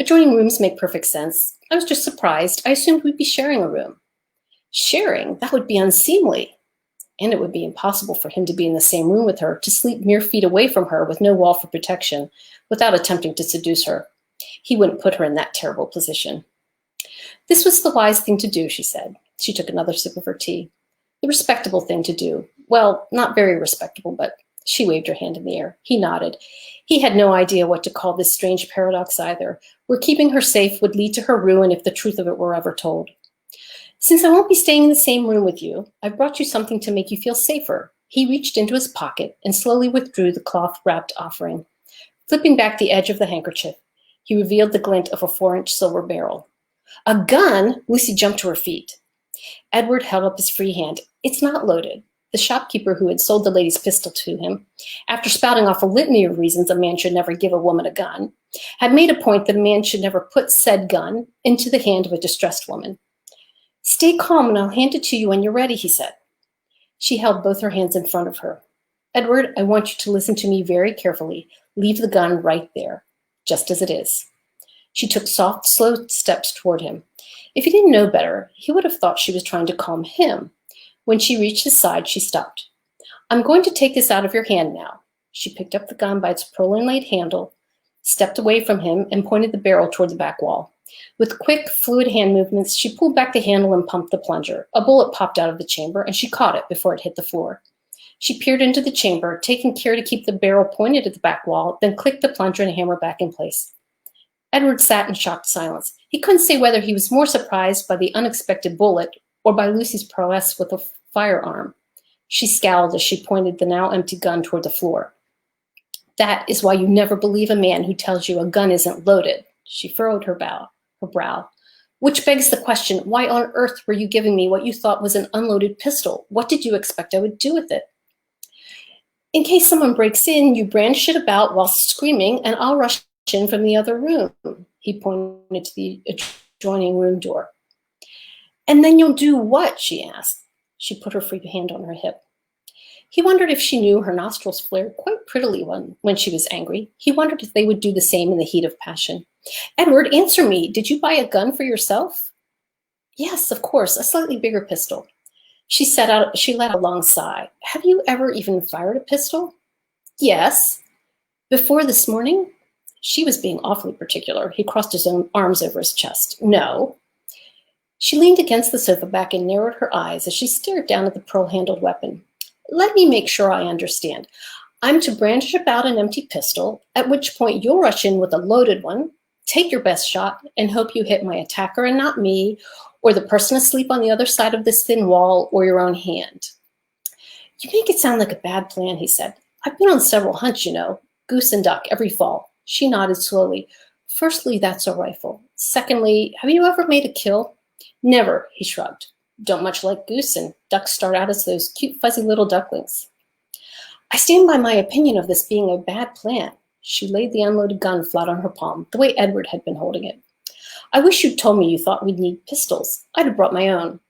Adjoining rooms make perfect sense. I was just surprised. I assumed we'd be sharing a room." "Sharing? That would be unseemly." And it would be impossible for him to be in the same room with her, to sleep mere feet away from her with no wall for protection, without attempting to seduce her. He wouldn't put her in that terrible position. "This was the wise thing to do," she said. She took another sip of her tea. "The respectable thing to do. Well, not very respectable, but she waved her hand in the air. He nodded. He had no idea what to call this strange paradox either, where keeping her safe would lead to her ruin if the truth of it were ever told. Since I won't be staying in the same room with you, I've brought you something to make you feel safer. He reached into his pocket and slowly withdrew the cloth-wrapped offering. Flipping back the edge of the handkerchief, he revealed the glint of a 4-inch silver barrel. A gun? Lucy jumped to her feet. Edward held up his free hand. It's not loaded. The shopkeeper who had sold the lady's pistol to him, after spouting off a litany of reasons a man should never give a woman a gun, had made a point that a man should never put said gun into the hand of a distressed woman. Stay calm and I'll hand it to you when you're ready, he said. She held both her hands in front of her. Edward, I want you to listen to me very carefully. Leave the gun right there, just as it is. She took soft, slow steps toward him. If he didn't know better, he would have thought she was trying to calm him. When she reached his side, she stopped. I'm going to take this out of your hand now. She picked up the gun by its pearl-inlaid handle, stepped away from him, and pointed the barrel toward the back wall. With quick, fluid hand movements, she pulled back the handle and pumped the plunger. A bullet popped out of the chamber, and she caught it before it hit the floor. She peered into the chamber, taking care to keep the barrel pointed at the back wall, then clicked the plunger and hammer back in place. Edward sat in shocked silence. He couldn't say whether he was more surprised by the unexpected bullet or by Lucy's prowess with a firearm. She scowled as she pointed the now empty gun toward the floor. That is why you never believe a man who tells you a gun isn't loaded. She furrowed her brow. Which begs the question, why on earth were you giving me what you thought was an unloaded pistol? What did you expect I would do with it? In case someone breaks in, you brandish it about while screaming, and I'll rush in from the other room. He pointed to the adjoining room door. And then you'll do what? She asked. She put her free hand on her hip. He wondered if she knew her nostrils flared quite prettily when she was angry. He wondered if they would do the same in the heat of passion. Edward, answer me. Did you buy a gun for yourself? Yes, of course, a slightly bigger pistol. She let out a long sigh. Have you ever even fired a pistol? Yes. Before this morning? She was being awfully particular. He crossed his own arms over his chest. No. She leaned against the sofa back and narrowed her eyes as she stared down at the pearl-handled weapon. Let me make sure I understand. I'm to brandish about an empty pistol, at which point you'll rush in with a loaded one, take your best shot, and hope you hit my attacker and not me, or the person asleep on the other side of this thin wall, or your own hand. You make it sound like a bad plan, he said. I've been on several hunts, you know, goose and duck every fall. She nodded slowly. Firstly, that's a rifle. Secondly, have you ever made a kill? Never, he shrugged. Don't much like goose, and ducks start out as those cute, fuzzy little ducklings. I stand by my opinion of this being a bad plan. She laid the unloaded gun flat on her palm, the way Edward had been holding it. I wish you'd told me you thought we'd need pistols. I'd have brought my own.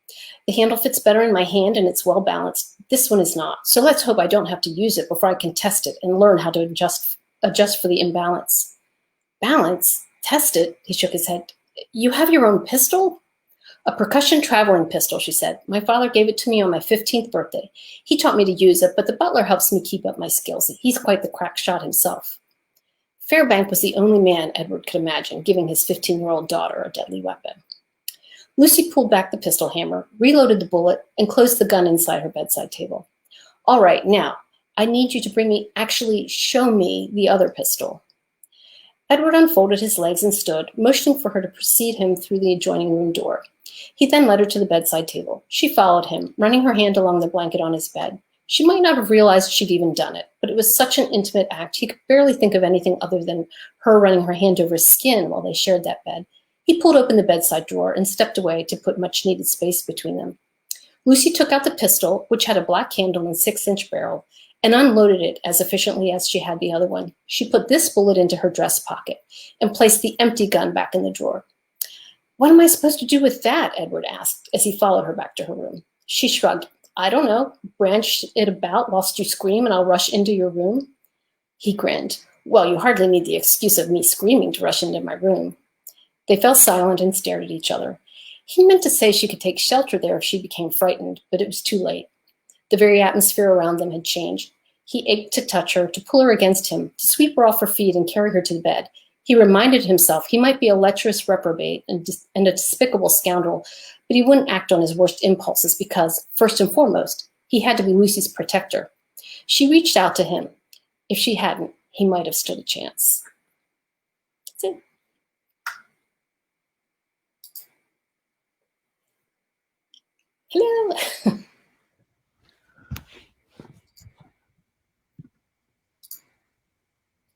The handle fits better in my hand and it's well balanced. This one is not, so let's hope I don't have to use it before I can test it and learn how to adjust for the imbalance. Balance? Test it? He shook his head. You have your own pistol? A percussion traveling pistol, she said. My father gave it to me on my 15th birthday. He taught me to use it, but the butler helps me keep up my skills. He's quite the crack shot himself. Fairbank was the only man Edward could imagine giving his 15-year-old daughter a deadly weapon. Lucy pulled back the pistol hammer, reloaded the bullet, and closed the gun inside her bedside table. All right, now, I need you to actually show me the other pistol. Edward unfolded his legs and stood, motioning for her to precede him through the adjoining room door. He then led her to the bedside table. She followed him, running her hand along the blanket on his bed. She might not have realized she'd even done it, but it was such an intimate act he could barely think of anything other than her running her hand over his skin while they shared that bed. He pulled open the bedside drawer and stepped away to put much-needed space between them. Lucy took out the pistol, which had a black handle and 6-inch barrel, and unloaded it as efficiently as she had the other one. She put this bullet into her dress pocket and placed the empty gun back in the drawer. What am I supposed to do with that? Edward asked as he followed her back to her room. She shrugged. I don't know. Branch it about whilst you scream and I'll rush into your room. He grinned. Well, you hardly need the excuse of me screaming to rush into my room. They fell silent and stared at each other. He meant to say she could take shelter there if she became frightened, but it was too late. The very atmosphere around them had changed. He ached to touch her, to pull her against him, to sweep her off her feet and carry her to the bed. He reminded himself he might be a lecherous reprobate and a despicable scoundrel, but he wouldn't act on his worst impulses because, first and foremost, He had to be Lucy's protector. She reached out to him. If she hadn't, he might have stood a chance. That's it. Hello.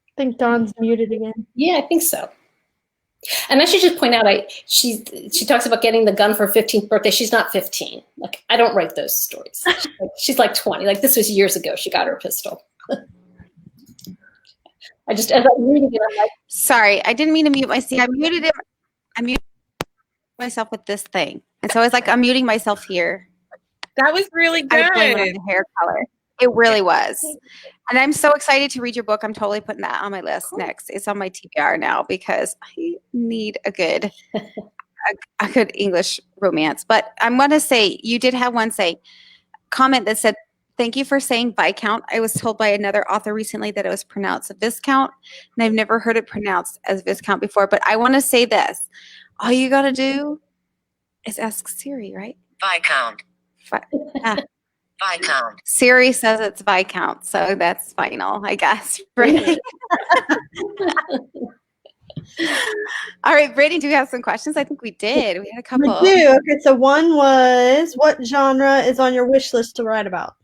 I think Dawn's muted again. Yeah, I think so. And I should just point out, she talks about getting the gun for her 15th birthday. She's not 15. Like, I don't write those stories. She's like 20. Like, this was years ago. She got her pistol. As I'm reading it, I'm like, Sorry, I didn't mean to mute myself. I muted it. I muted myself with this thing, and so I was like, I'm muting myself here. That was really I was blaming good. on the hair color. It really was. And I'm so excited to read your book. I'm totally putting that on my list next. It's on my TBR now because I need a good English romance. But I'm going to say, you did have one comment that said, thank you for saying Viscount. I was told by another author recently that it was pronounced Viscount, and I've never heard it pronounced as Viscount before. But I want to say this. All you got to do is ask Siri, right? Viscount. Viscount. Siri says it's Viscount, so that's final, I guess. Right? All right, Brittany, do we have some questions? I think we did. We had a couple. We do. Okay, so one was, what genre is on your wish list to write about?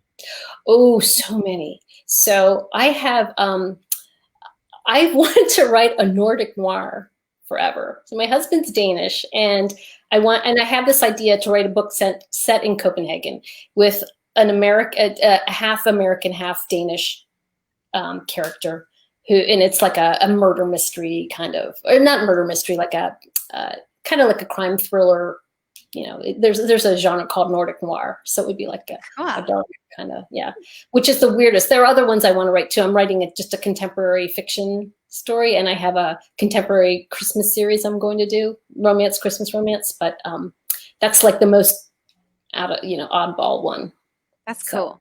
oh, so many. So I have, I wanted to write a Nordic noir forever. So my husband's Danish, and I have this idea to write a book set in Copenhagen with a half American, half Danish character and it's like a murder mystery kind of, or not murder mystery, like a kind of like a crime thriller. You know, there's a genre called Nordic noir, so it would be like a dark kind of, yeah, which is the weirdest. There are other ones I want to write too. I'm writing just a contemporary fiction story, and I have a contemporary Christmas series I'm going to do, Christmas romance, but that's like the most oddball one. That's cool.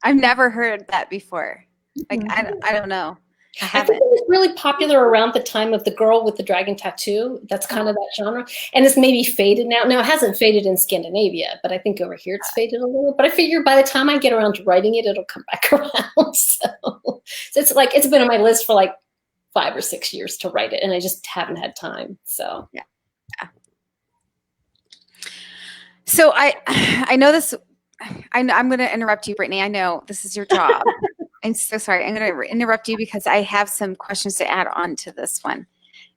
I've never heard that before. Like, I don't know. I think it was really popular around the time of The Girl with the Dragon Tattoo. That's kind of that genre. And it's maybe faded now. Now, it hasn't faded in Scandinavia, but I think over here it's faded a little. But I figure by the time I get around to writing it, it'll come back around. So it's been on my list for like 5 or 6 years to write it, and I just haven't had time. So yeah. So I know this. I'm going to interrupt you, Brittany. I know this is your job. I'm so sorry. I'm going to interrupt you because I have some questions to add on to this one.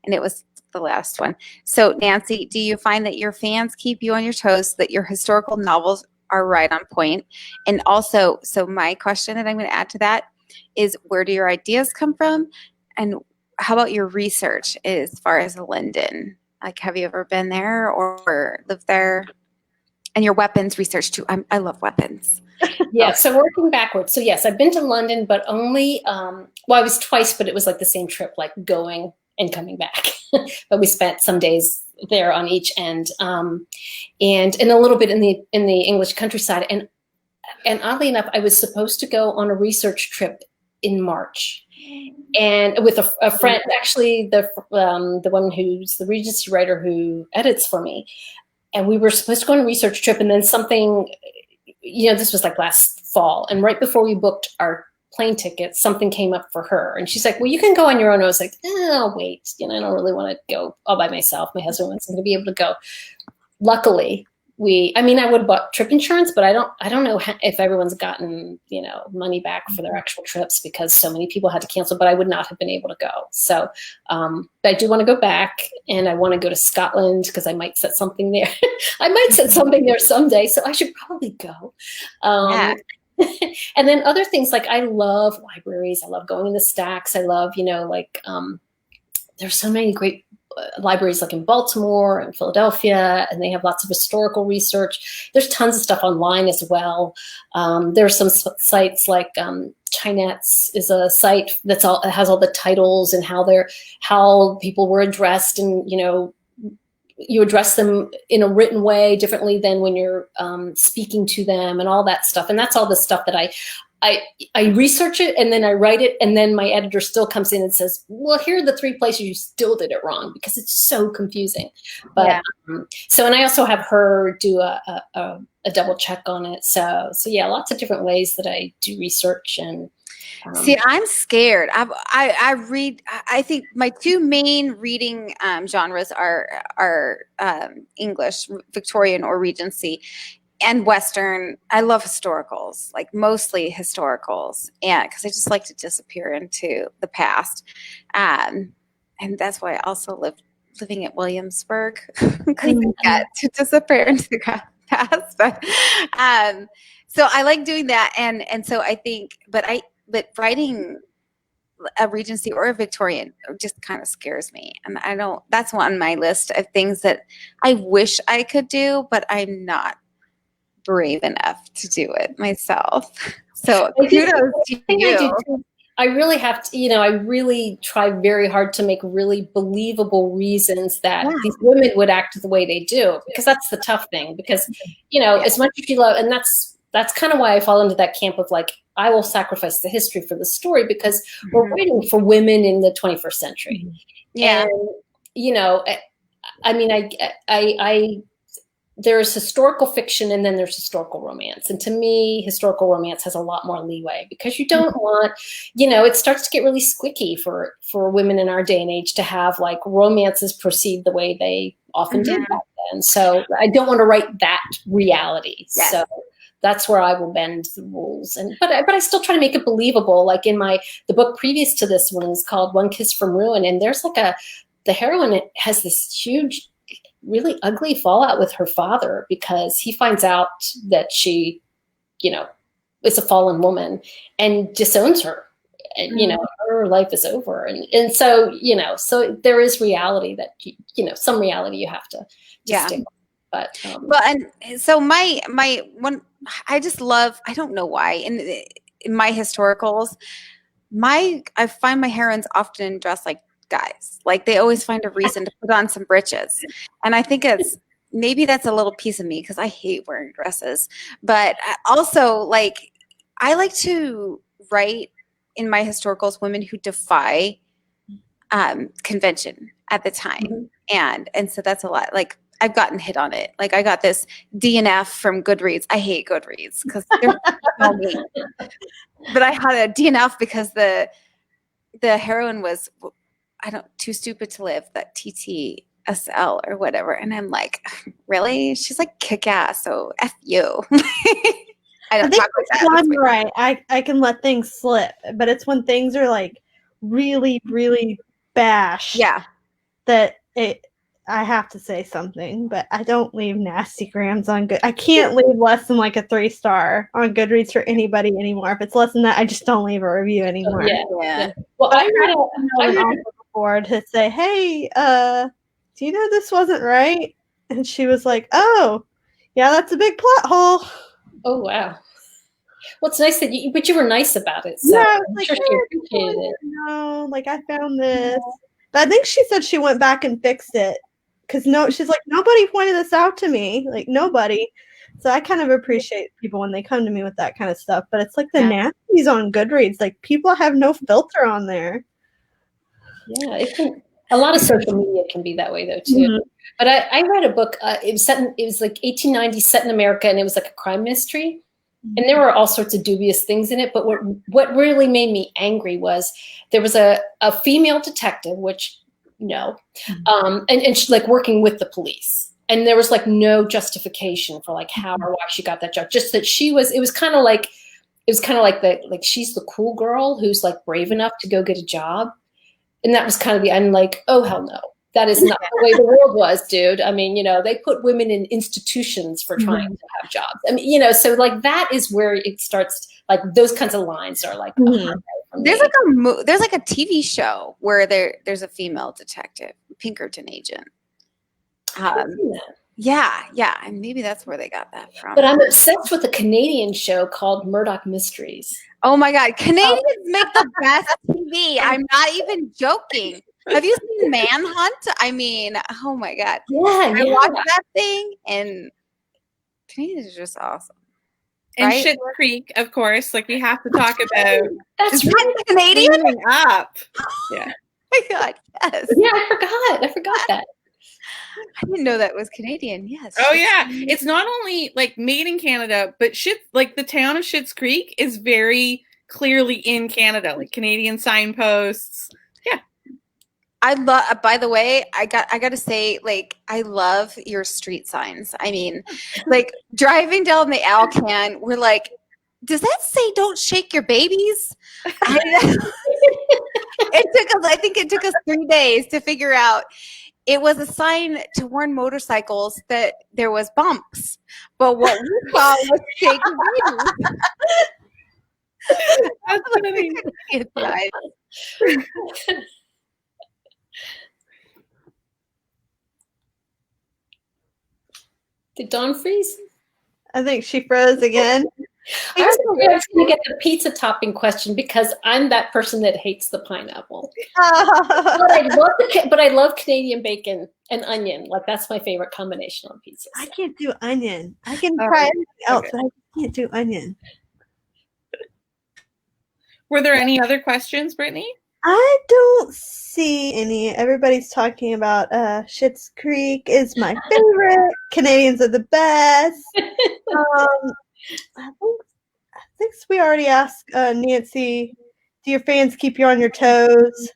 And it was the last one. So, Nancy, do you find that your fans keep you on your toes, that your historical novels are right on point? And also, so my question that I'm going to add to that is, where do your ideas come from? And how about your research as far as London? Like, have you ever been there or lived there? And your weapons research too. I love weapons. Yeah, so working backwards. So yes, I've been to London, but only, I was twice, but it was like the same trip, like going and coming back. But we spent some days there on each end, and a little bit in the English countryside. And oddly enough, I was supposed to go on a research trip in March, and with a friend, actually the one who's the Regency writer who edits for me. And we were supposed to go on a research trip, and then something, this was like last fall. And right before we booked our plane tickets, something came up for her. And she's like, well, you can go on your own. I was like, I'll wait. I don't really want to go all by myself. My husband wasn't going to be able to go. Luckily, I would have bought trip insurance, but I don't know if everyone's gotten, money back for their actual trips because so many people had to cancel, but I would not have been able to go. So, but I do want to go back, and I want to go to Scotland because I might set something there. I might set something there someday. So I should probably go. Yeah. And then other things, like I love libraries. I love going in the stacks. I love, there's so many great libraries like in Baltimore and Philadelphia, and they have lots of historical research. There's tons of stuff online as well. There's some sites like Chinette's is a site that has all the titles and how people were addressed, and you address them in a written way differently than when you're speaking to them and all that stuff. And that's all the stuff that I research it and then I write it, and then my editor still comes in and says, well, here are the 3 places you still did it wrong, because it's so confusing. But so, and I also have her do a double check on it. So yeah, lots of different ways that I do research. And see, I'm scared. I read. I think my 2 main reading genres are English, Victorian or Regency, and Western. I love historicals, like mostly historicals, and because I just like to disappear into the past, and that's why I also living at Williamsburg, because I get to disappear into the past. But so I like doing that, and so I think, but writing a Regency or a Victorian just kind of scares me, and I don't. That's on my list of things that I wish I could do, but I'm not brave enough to do it myself. So kudos to you. I really have to, I really try very hard to make really believable reasons that these women would act the way they do, because that's the tough thing. Because, as much as you love, and that's kind of why I fall into that camp of like, I will sacrifice the history for the story, because we're writing for women in the 21st century. Yeah. And, I mean, I there's historical fiction and then there's historical romance. And to me, historical romance has a lot more leeway, because you don't want, it starts to get really squicky for women in our day and age to have like romances proceed the way they often did back then. So I don't want to write that reality. Yes. So that's where I will bend the rules. But I still try to make it believable. Like in the book previous to this one is called One Kiss from Ruin. And there's like the heroine has this huge, really ugly fallout with her father, because he finds out that she, is a fallen woman and disowns her, and, her life is over. And so, so there is reality that, some reality you have to stick with. But, well, and so my one, I just love, I don't know why, in my historicals, I find my heroines often dress like guys. Like they always find a reason to put on some breeches. And I think maybe that's a little piece of me, because I hate wearing dresses. But also, like, I like to write in my historicals women who defy convention at the time. And so that's a lot. Like, I've gotten hit on it. Like I got this DNF from Goodreads. I hate Goodreads because they're so mean. But I had a DNF because the heroine was, too stupid to live, that TTSL or whatever. And I'm like, really? She's like kick ass. So F you. I don't talk like that. I'm right. I can let things slip, but it's when things are like really, really bash. Yeah. That I have to say something, but I don't leave nasty grams on I can't leave less than like a 3-star on Goodreads for anybody anymore. If it's less than that, I just don't leave a review anymore. Yeah. Well, I read before to say, hey, do you know this wasn't right? And she was like, oh, yeah, that's a big plot hole. Oh, wow. Well, it's nice that but you were nice about it. So yeah, I was I'm like, sure she appreciated it. No, like I found this. But I think she said she went back and fixed it. Because she's like, nobody pointed this out to me. Like, nobody. So I kind of appreciate people when they come to me with that kind of stuff. But it's like the nasties on Goodreads. Like, people have no filter on there. Yeah, a lot of social media can be that way, though, too. But I read a book. It was like 1890, set in America, and it was like a crime mystery. And there were all sorts of dubious things in it. But what really made me angry was there was a female detective, which... No. And she like working with the police. And there was like no justification for like how or why she got that job. Just that it was kind of like she's the cool girl who's like brave enough to go get a job. And that was kind of I'm like, oh hell no. That is not the way the world was, dude. I mean, they put women in institutions for trying to have jobs. I mean, so like that is where it starts, like those kinds of lines are like there's like a TV show where there's a female detective, Pinkerton agent. Yeah, and maybe that's where they got that from. But I'm obsessed with a Canadian show called Murdoch Mysteries. Oh my God, Canadians make the best TV. I'm not even joking. Have you seen Manhunt? I mean, oh my God. Yeah, I watched that thing, and Canadians are just awesome. And right? Schitt's Creek, of course. Like we have to talk about That's Is right. that Canadian? cleaning up. Yeah. Oh my God, yes. Yeah, I forgot that. I didn't know that was Canadian. Yes. Oh yeah, it's not only like made in Canada, but like the town of Schitt's Creek is very clearly in Canada, like Canadian signposts. Yeah, I love. By the way, I got to say, like, I love your street signs. I mean, like driving down the Alcan, we're like, does that say "Don't shake your babies"? I think it took us 3 days to figure out. It was a sign to warn motorcycles that there was bumps, but what we saw was "Shake your babies." that's funny. It's nice. Did Dawn freeze? I think she froze again. I was going to get the pizza topping question because I'm that person that hates the pineapple. But I love Canadian bacon and onion. Like that's my favorite combination on pizza. I can't do onion. I can try anything else, but I can't do onion. Were there any other questions, Brittany? I don't see any. Everybody's talking about Schitt's Creek is my favorite. Canadians are the best. I think we already asked Nancy, do your fans keep you on your toes?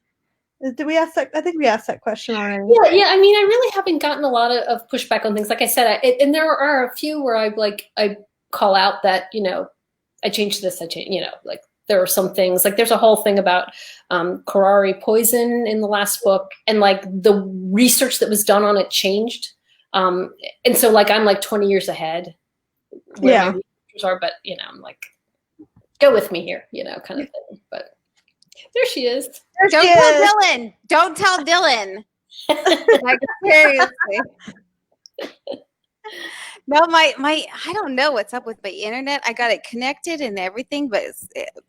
Did we ask that? I think we asked that question already. Yeah. I mean, I really haven't gotten a lot of pushback on things. Like I said, and there are a few where I call out that, I changed this, like there are some things, like there's a whole thing about curare poison in the last book, and like the research that was done on it changed. And so like I'm like 20 years ahead. Where my researchers are, but I'm like, go with me here, kind of thing. But there she is. Don't tell Dylan. Don't tell Dylan. Like seriously. No, my I don't know what's up with my internet. I got it connected and everything, but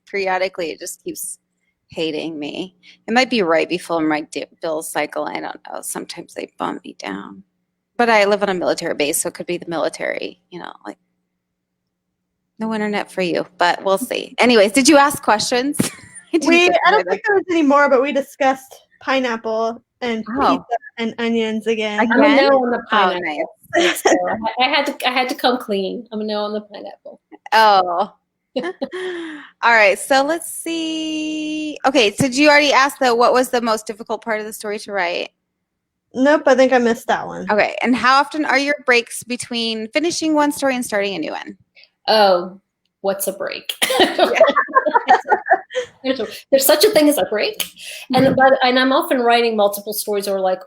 periodically it just keeps hating me. It might be right before my bill cycle. I don't know. Sometimes they bump me down. But I live on a military base, so it could be the military, like no internet for you, but we'll see. Anyways, did you ask questions? I don't think there was any more, but we discussed pineapple and pizza and onions again. I'm a no on the pineapple. Oh, nice. So I had to come clean. I'm a no on the pineapple. Oh. All right. So let's see. Okay. So did you already ask what was the most difficult part of the story to write? Nope. I think I missed that one. Okay. And how often are your breaks between finishing one story and starting a new one? Oh, what's a break? There's such a thing as a break, and I'm often writing multiple stories, or like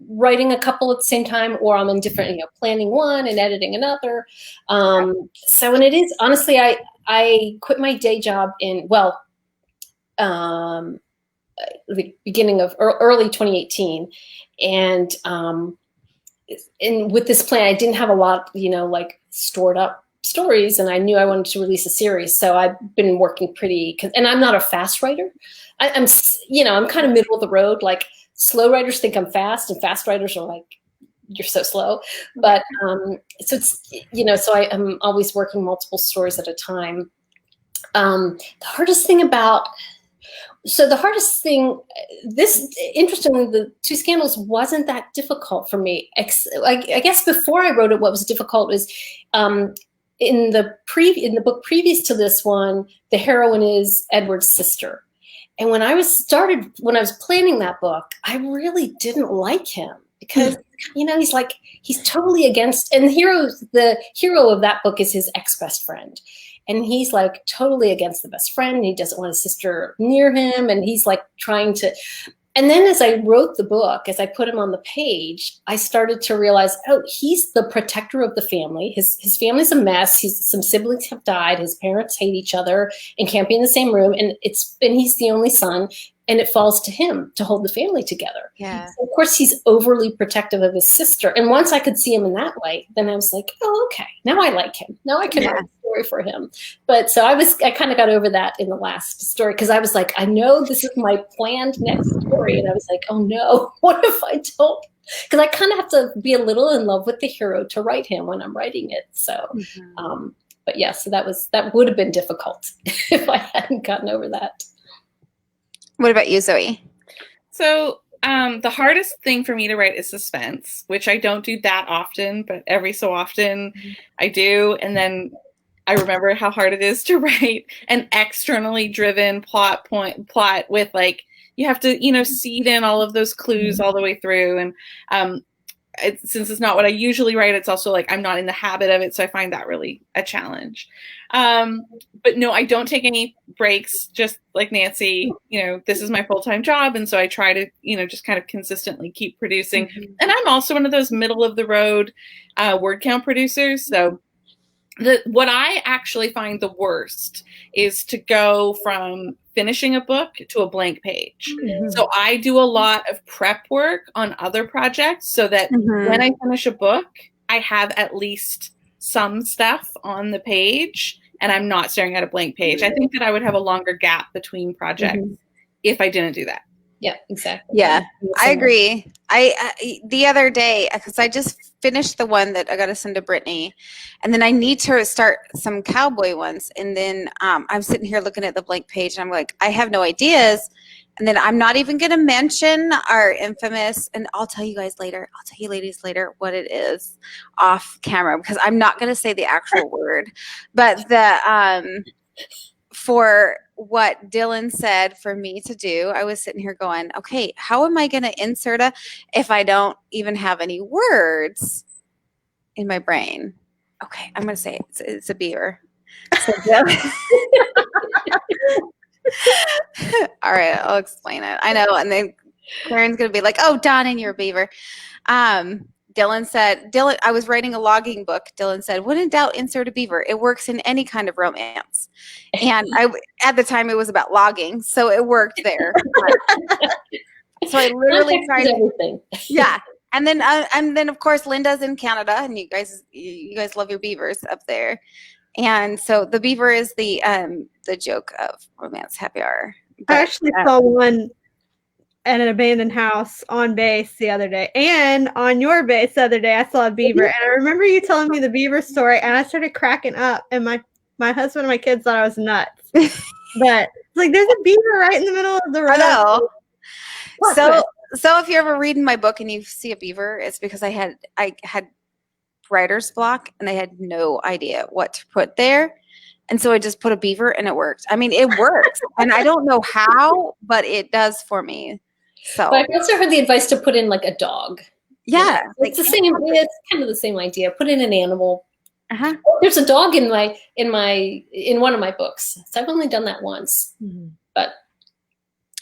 writing a couple at the same time, or I'm in different, planning one and editing another. So, and it is honestly, I quit my day job in the beginning of early 2018, and with this plan, I didn't have a lot, like stored up stories, and I knew I wanted to release a series. So I've been working and I'm not a fast writer. I'm kind of middle of the road. Like slow writers think I'm fast, and fast writers are like, you're so slow. But so it's, so I'm always working multiple stories at a time. The hardest thing, interestingly, the two scandals wasn't that difficult for me. I guess before I wrote it, what was difficult was, in the book previous to this one, the heroine is Edward's sister. And when I was planning that book, I really didn't like him because, he's totally against, and the hero of that book is his ex-best friend. And he's like totally against the best friend. And he doesn't want his sister near him. And he's like trying to, and then as I wrote the book, as I put him on the page, I started to realize, he's the protector of the family. His family's a mess. Some siblings have died. His parents hate each other and can't be in the same room. And he's the only son, and it falls to him to hold the family together. Yeah. So of course, he's overly protective of his sister. And once I could see him in that light, then I was like, oh, okay, now I like him. Now I can write a story for him. But so I kind of got over that in the last story, because I was like, I know this is my planned next story. And I was like, oh no, what if I don't? Because I kind of have to be a little in love with the hero to write him when I'm writing it. So, But yeah, so that would have been difficult if I hadn't gotten over that. What about you, Zoe? So the hardest thing for me to write is suspense, which I don't do that often, but every so often I do. And then I remember how hard it is to write an externally driven plot with like, you have to, seed in all of those clues all the way through. And since it's not what I usually write, it's also like I'm not in the habit of it. So I find that really a challenge. But no, I don't take any breaks, just like Nancy. This is my full-time job. And so I try to, just kind of consistently keep producing. Mm-hmm. And I'm also one of those middle of the road word count producers. So what I actually find the worst is to go from finishing a book to a blank page. Mm-hmm. So I do a lot of prep work on other projects so that when I finish a book, I have at least some stuff on the page and I'm not staring at a blank page. I think that I would have a longer gap between projects if I didn't do that. Yeah, exactly. Yeah, I agree. I the other day, because I just finished the one that I got to send to Brittany, and then I need to start some cowboy ones. And then I'm sitting here looking at the blank page, and I'm like, I have no ideas. And then I'm not even going to mention our infamous, and I'll tell you guys later. I'll tell you ladies later what it is off camera, because I'm not going to say the actual word. But the for what Dylan said for me to do, I was sitting here going, okay, how am I going to insert if I don't even have any words in my brain? Okay, I'm going to say it's a beaver. So, all right, I'll explain it. I know, and then Karen's going to be like, oh, Don, you're a beaver. Dylan, I was writing a logging book. Dylan said, when in doubt, insert a beaver. It works in any kind of romance. And at the time, it was about logging, so it worked there. So I literally tried everything. Yeah. And then of course, Linda's in Canada, and you guys love your beavers up there. And so the beaver is the joke of Romance Happy Hour. But, I actually saw one at an abandoned house on base the other day, and on your base the other day I saw a beaver, and I remember you telling me the beaver story, and I started cracking up, and my husband and my kids thought I was nuts. But it's like, there's a beaver right in the middle of the road. I know. So if you're ever reading my book and you see a beaver, it's because I had writer's block and I had no idea what to put there. And so I just put a beaver and it worked. I mean, it works. And I don't know how, but it does for me. So but I also heard the advice to put in like a dog. Yeah. It's the same. It's kind of the same idea. Put in an animal. There's a dog in one of my books. So I've only done that once. But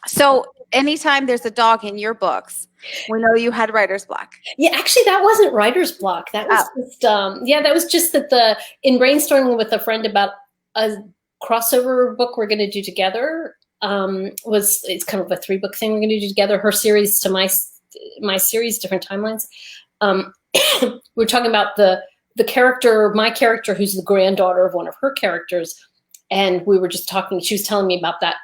so anytime there's a dog in your books, we know you had writer's block. Yeah, actually that wasn't writer's block. That was just that was just that in brainstorming with a friend about a crossover book we're going to do together. It's kind of a 3-book thing we're going to do together. Her series to my series, different timelines. We're talking about my character, who's the granddaughter of one of her characters, and we were just talking. She was telling me about that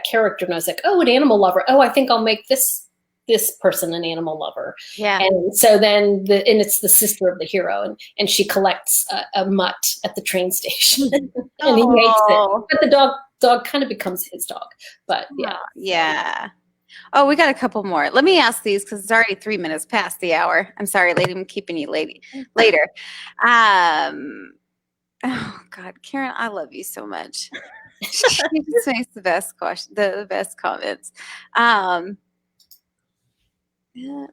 character, and I was like, "Oh, an animal lover. Oh, I think I'll make this person an animal lover." Yeah. And so then and it's the sister of the hero, and she collects a mutt at the train station, and he hates it. But the dog kind of becomes his dog. But yeah. Yeah. Oh, we got a couple more. Let me ask these because it's already 3 minutes past the hour. I'm sorry, lady. I'm keeping you later. Oh God, Karen, I love you so much. She just makes the best best comments. No,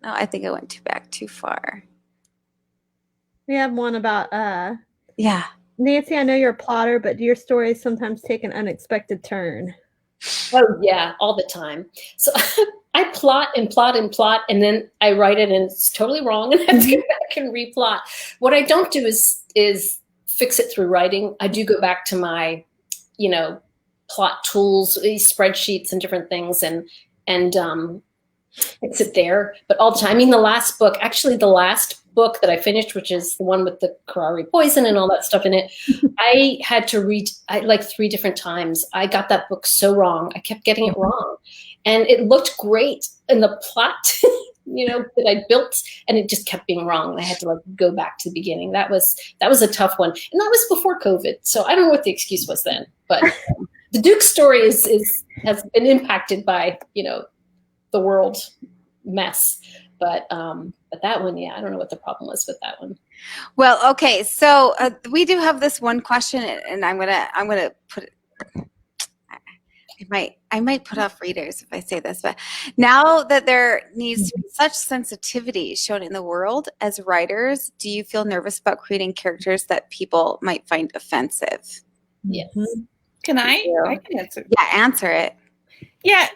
I think I went back too far. We have one about yeah. Nancy, I know you're a plotter, but do your stories sometimes take an unexpected turn? Oh yeah, all the time. So I plot and plot and plot, and then I write it and it's totally wrong, and I have to go back and replot. What I don't do is fix it through writing. I do go back to my, plot tools, spreadsheets and different things, and fix it there. But all the time, I mean, the last book that I finished, which is the one with the Karari poison and all that stuff in it, I had to read like 3 different times. I got that book so wrong. I kept getting it wrong. And it looked great. And the plot that I built, and it just kept being wrong. And I had to go back to the beginning. That was a tough one. And that was before COVID. So I don't know what the excuse was then, but the Duke story has been impacted by, the world mess. But that one, I don't know what the problem was with that one. Well, okay, so we do have this one question, and I'm gonna put it. I might put off readers if I say this, but now that there needs to be such sensitivity shown in the world as writers, do you feel nervous about creating characters that people might find offensive? Yes. Can I? I can answer. Yeah, answer it. Yeah,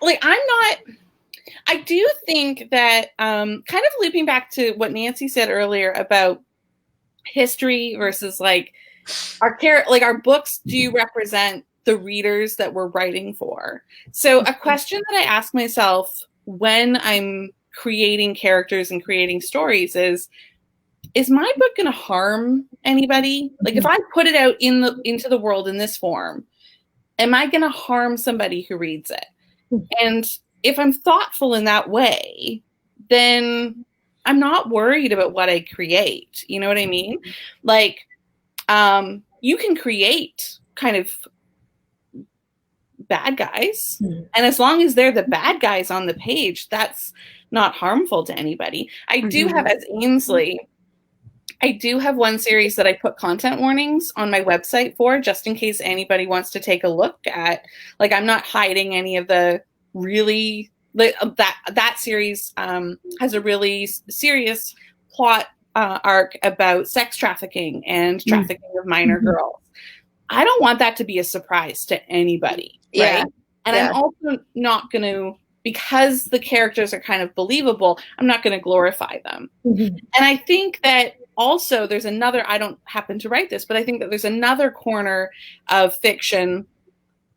I do think that kind of looping back to what Nancy said earlier about history versus our books do represent the readers that we're writing for. So a question that I ask myself when I'm creating characters and creating stories is my book going to harm anybody? Like if I put it out into the world in this form, am I going to harm somebody who reads it? And if I'm thoughtful in that way, then I'm not worried about what I create. You know what I mean? You can create kind of bad guys, and as long as they're the bad guys on the page, that's not harmful to anybody. I do have, as Ainsley, I do have one series that I put content warnings on my website for, just in case anybody wants to take a look at. I'm not hiding any of the really that series has a really serious plot arc about sex trafficking and trafficking of minor girls. I don't want that to be a surprise to anybody. Right? And I'm also not going to, because the characters are kind of believable, I'm not going to glorify them. And I think that also there's another, I don't happen to write this, but I think that there's another corner of fiction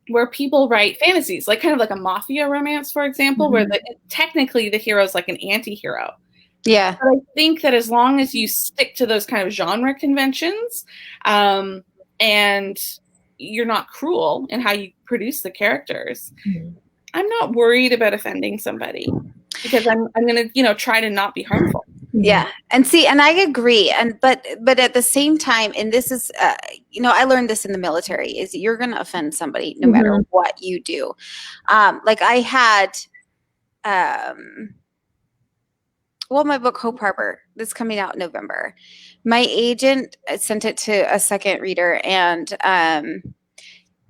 where people write fantasies, kind of like a mafia romance, for example, where technically the hero is like an anti-hero. Yeah. But I think that as long as you stick to those kind of genre conventions, and you're not cruel in how you produce the characters, I'm not worried about offending somebody, because I'm going to, try to not be harmful. Yeah. And I agree. But at the same time, and this is, I learned this in the military, is you're going to offend somebody no matter what you do. I had, my book Hope Harbor, that's coming out in November. My agent sent it to a second reader, and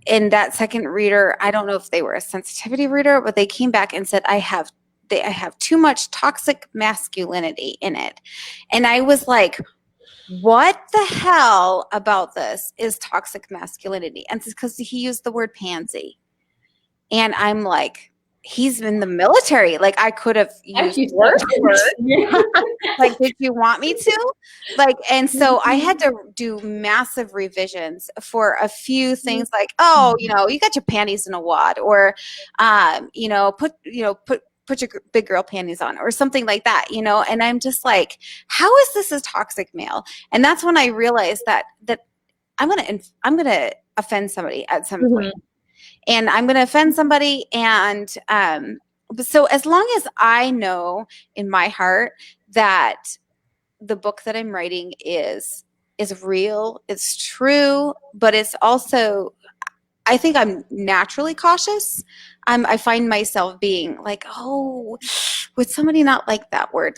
in that second reader, I don't know if they were a sensitivity reader, but they came back and said, I have too much toxic masculinity in it. And I was like, what the hell about this is toxic masculinity? And it's because he used the word pansy. And I'm like, he's in the military. I could have used worse words. Did you want me to? And so I had to do massive revisions for a few things, you got your panties in a wad, or put your big girl panties on, or something like that, and I'm just like, how is this a toxic male? And that's when I realized that I'm gonna offend somebody at some point. And I'm going to offend somebody. And so as long as I know in my heart that the book that I'm writing is real, it's true, but it's also, I think I'm naturally cautious. I find myself being like, oh, would somebody not like that word?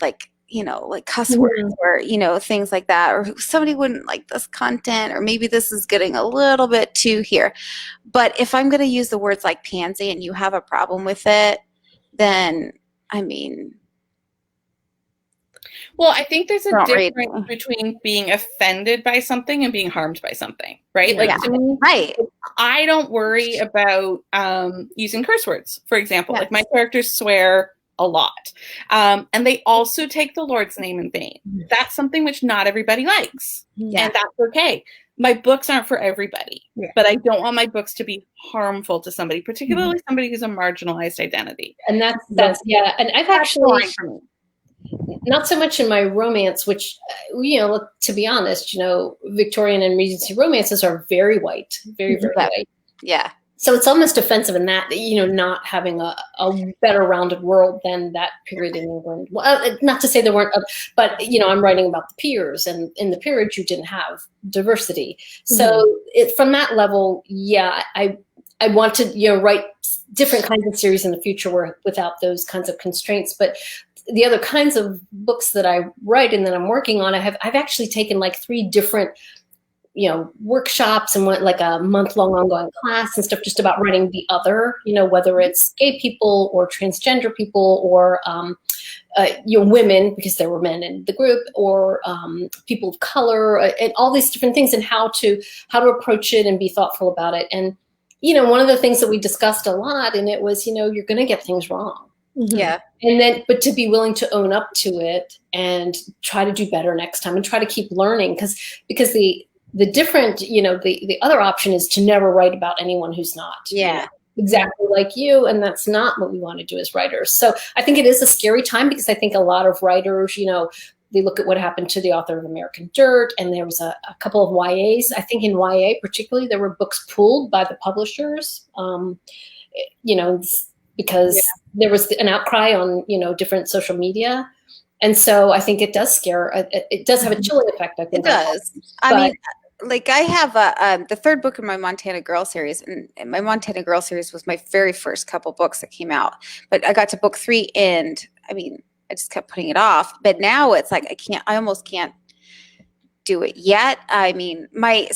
Cuss words, or, things like that, or somebody wouldn't like this content, or maybe this is getting a little bit too here. But if I'm going to use the words like pansy and you have a problem with it, then, well, I think there's a difference between being offended by something and being harmed by something, right? Right. I don't worry about using curse words, for example. My characters swear a lot. And they also take the Lord's name in vain. That's something which not everybody likes. And that's okay. My books aren't for everybody, but I don't want my books to be harmful to somebody, particularly somebody who's a marginalized identity. And that's And I've actually, not so much in my romance, which, to be honest, Victorian and Regency romances are very white, very, very white. Yeah. So it's almost offensive in that, not having a better rounded world than that period in England. Well, not to say there weren't, but I'm writing about the peers, and in the peerage you didn't have diversity. So from that level, yeah, I want to write different kinds of series in the future without those kinds of constraints. But the other kinds of books that I write and that I'm working on, I've actually taken like 3 different workshops and went like a month-long ongoing class and stuff just about writing the other, whether it's gay people or transgender people or women, because there were men in the group, or people of color, and all these different things, and how to approach it and be thoughtful about it. And one of the things that we discussed a lot, and it was, you're going to get things wrong. Yeah. And then, but to be willing to own up to it and try to do better next time and try to keep learning, because the different, the other option is to never write about anyone who's not exactly like you. And that's not what we want to do as writers. So I think it is a scary time, because I think a lot of writers, they look at what happened to the author of American Dirt, and there was a couple of YAs. I think in YA particularly, there were books pulled by the publishers, because there was an outcry on, different social media. And so I think it does scare, it does have a chilling effect, I think. It does. I mean, like I have the 3rd book in my Montana Girl series, and my Montana Girl series was my very first couple books that came out. But I got to book 3, and I mean, I just kept putting it off. But now it's like I almost can't do it yet. I mean, my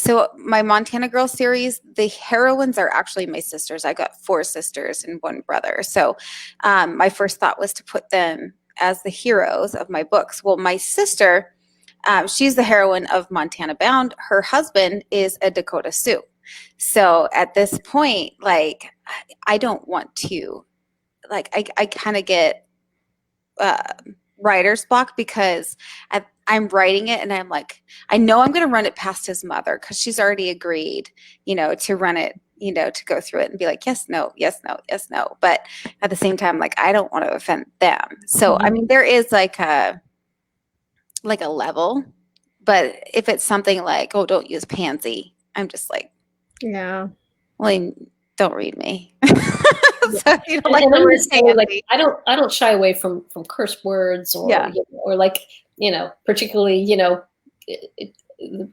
Montana Girl series, the heroines are actually my sisters. I got 4 sisters and 1 brother. So my first thought was to put them as the heroes of my books. Well, my sister, she's the heroine of Montana Bound. Her husband is a Dakota Sioux. So at this point, like, I don't want to, like, I kind of get writer's block, because I'm writing it and I'm like, I know I'm going to run it past his mother, because she's already agreed, to run it, to go through it and be like, yes, no, yes, no, yes, no. But at the same time, like, I don't want to offend them. So, I mean, there is like a level, but if it's something like, oh, don't use pansy, I'm just like, yeah, well, don't read me. So, I don't shy away from curse words or or like, particularly,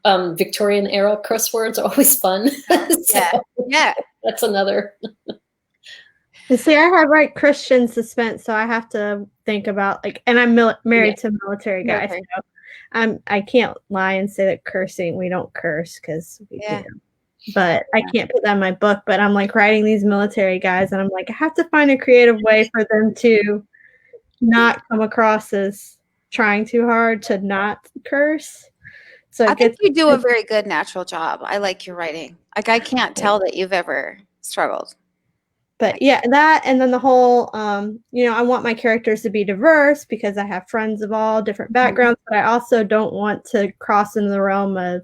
Victorian era curse words are always fun. That's another. See, I write Christian suspense, so I have to think about, like, and I'm married to military guys. So I can't lie and say that cursing, we don't curse, because but I can't put that in my book. But I'm like writing these military guys, and I'm like, I have to find a creative way for them to not come across as trying too hard to not curse. So I think you do a very good natural job. I like your writing. Like, I can't tell that you've ever struggled. But yeah, that, and then the whole, I want my characters to be diverse, because I have friends of all different backgrounds, but I also don't want to cross into the realm of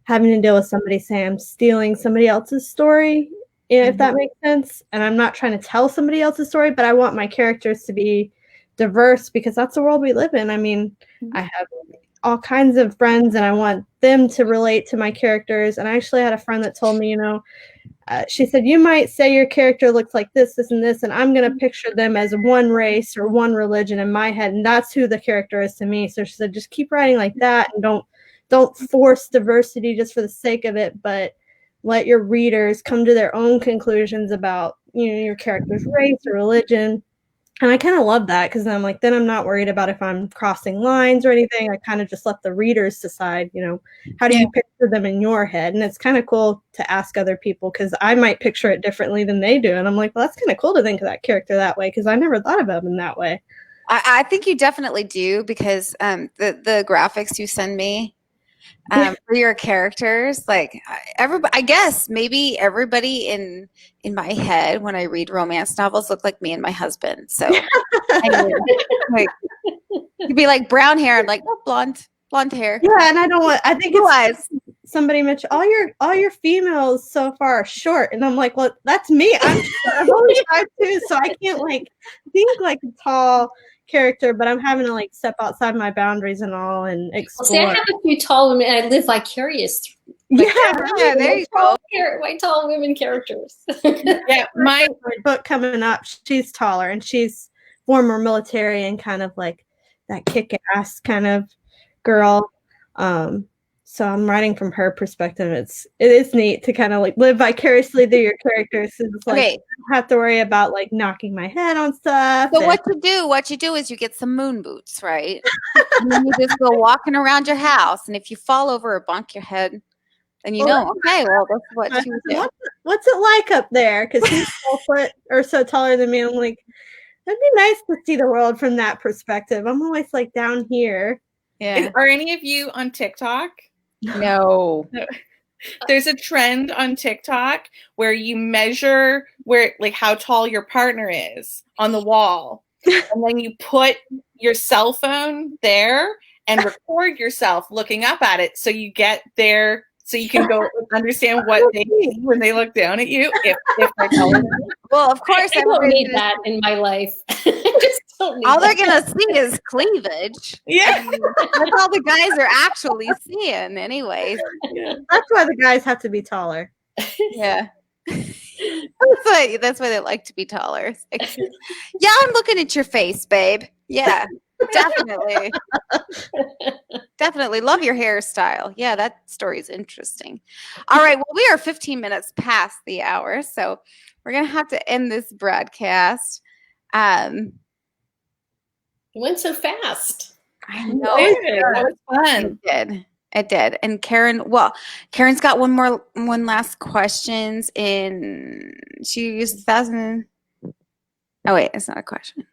having to deal with somebody saying I'm stealing somebody else's story, if that makes sense. And I'm not trying to tell somebody else's story, but I want my characters to be diverse, because that's the world we live in. I mean, I have all kinds of friends, and I want them to relate to my characters. And I actually had a friend that told me, she said, you might say your character looks like this, this, and this, and I'm going to picture them as one race or one religion in my head, and that's who the character is to me. So she said, just keep writing like that, and don't force diversity just for the sake of it, but let your readers come to their own conclusions about, your character's race or religion. And I kind of love that, because I'm like, then I'm not worried about if I'm crossing lines or anything. I kind of just let the readers decide, how do you picture them in your head? And it's kind of cool to ask other people, because I might picture it differently than they do. And I'm like, well, that's kind of cool to think of that character that way, because I never thought about him that way. I think you definitely do, because the graphics you send me for your characters, like, everybody, I guess maybe everybody in my head when I read romance novels look like me and my husband. So like, you'd be like brown hair, and like, oh, blonde hair. Yeah, and I think it's somebody mentioned all your females so far are short, and I'm like, well, that's me. I'm only 5'2", so I can't like think like a tall character, but I'm having to like step outside my boundaries and all and explore. Well, see, I have a few tall women, and I live Yeah, Yeah, there you go. My tall women characters. Yeah, my book coming up. She's taller and she's former military and kind of like that kick-ass kind of girl. So I'm writing from her perspective. It is neat to kind of like live vicariously through your characters. It's like Okay. I don't have to worry about like knocking my head on stuff. So and- what you do is you get some moon boots, right? And then you just go walking around your house, and if you fall over or bonk your head, then you know, okay, well, that's what you do. What's it like up there? Because he's 12 foot or so taller than me. I'm like, it'd be nice to see the world from that perspective. I'm always like down here. Yeah. are any of you on TikTok? No. There's a trend on TikTok where you measure where like how tall your partner is on the wall. And then you put your cell phone there and record yourself looking up at it so you get there so you can go understand what they see when they look down at you if they're taller than you. Well, of course, I don't everybody's need that in my life. I just don't need all they're that. gonna see is cleavage. Yeah. That's all the guys are actually seeing, anyways. That's why the guys have to be taller. Yeah. That's why they like to be taller. Yeah, I'm looking at your face, babe. Yeah, definitely. Definitely love your hairstyle. Yeah, that story's interesting. All right, well, we are 15 minutes past the hour, so we're gonna have to end this broadcast. It went so fast. I know That was fun. it did. And Karen's got one last questions in she used 1,000. Oh wait, it's not a question.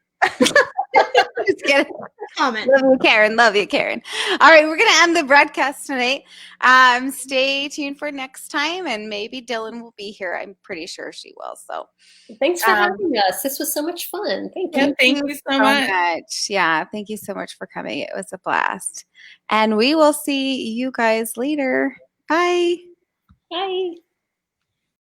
Just kidding. Comment. Love you, Karen. All right, we're gonna end the broadcast tonight. Stay tuned for next time, and maybe Dylan will be here. I'm pretty sure she will. So Thanks for having us. This was so much fun. Thank you. Yeah, thank you so much. Yeah, thank you so much for coming. It was a blast. And we will see you guys later. Bye. Bye.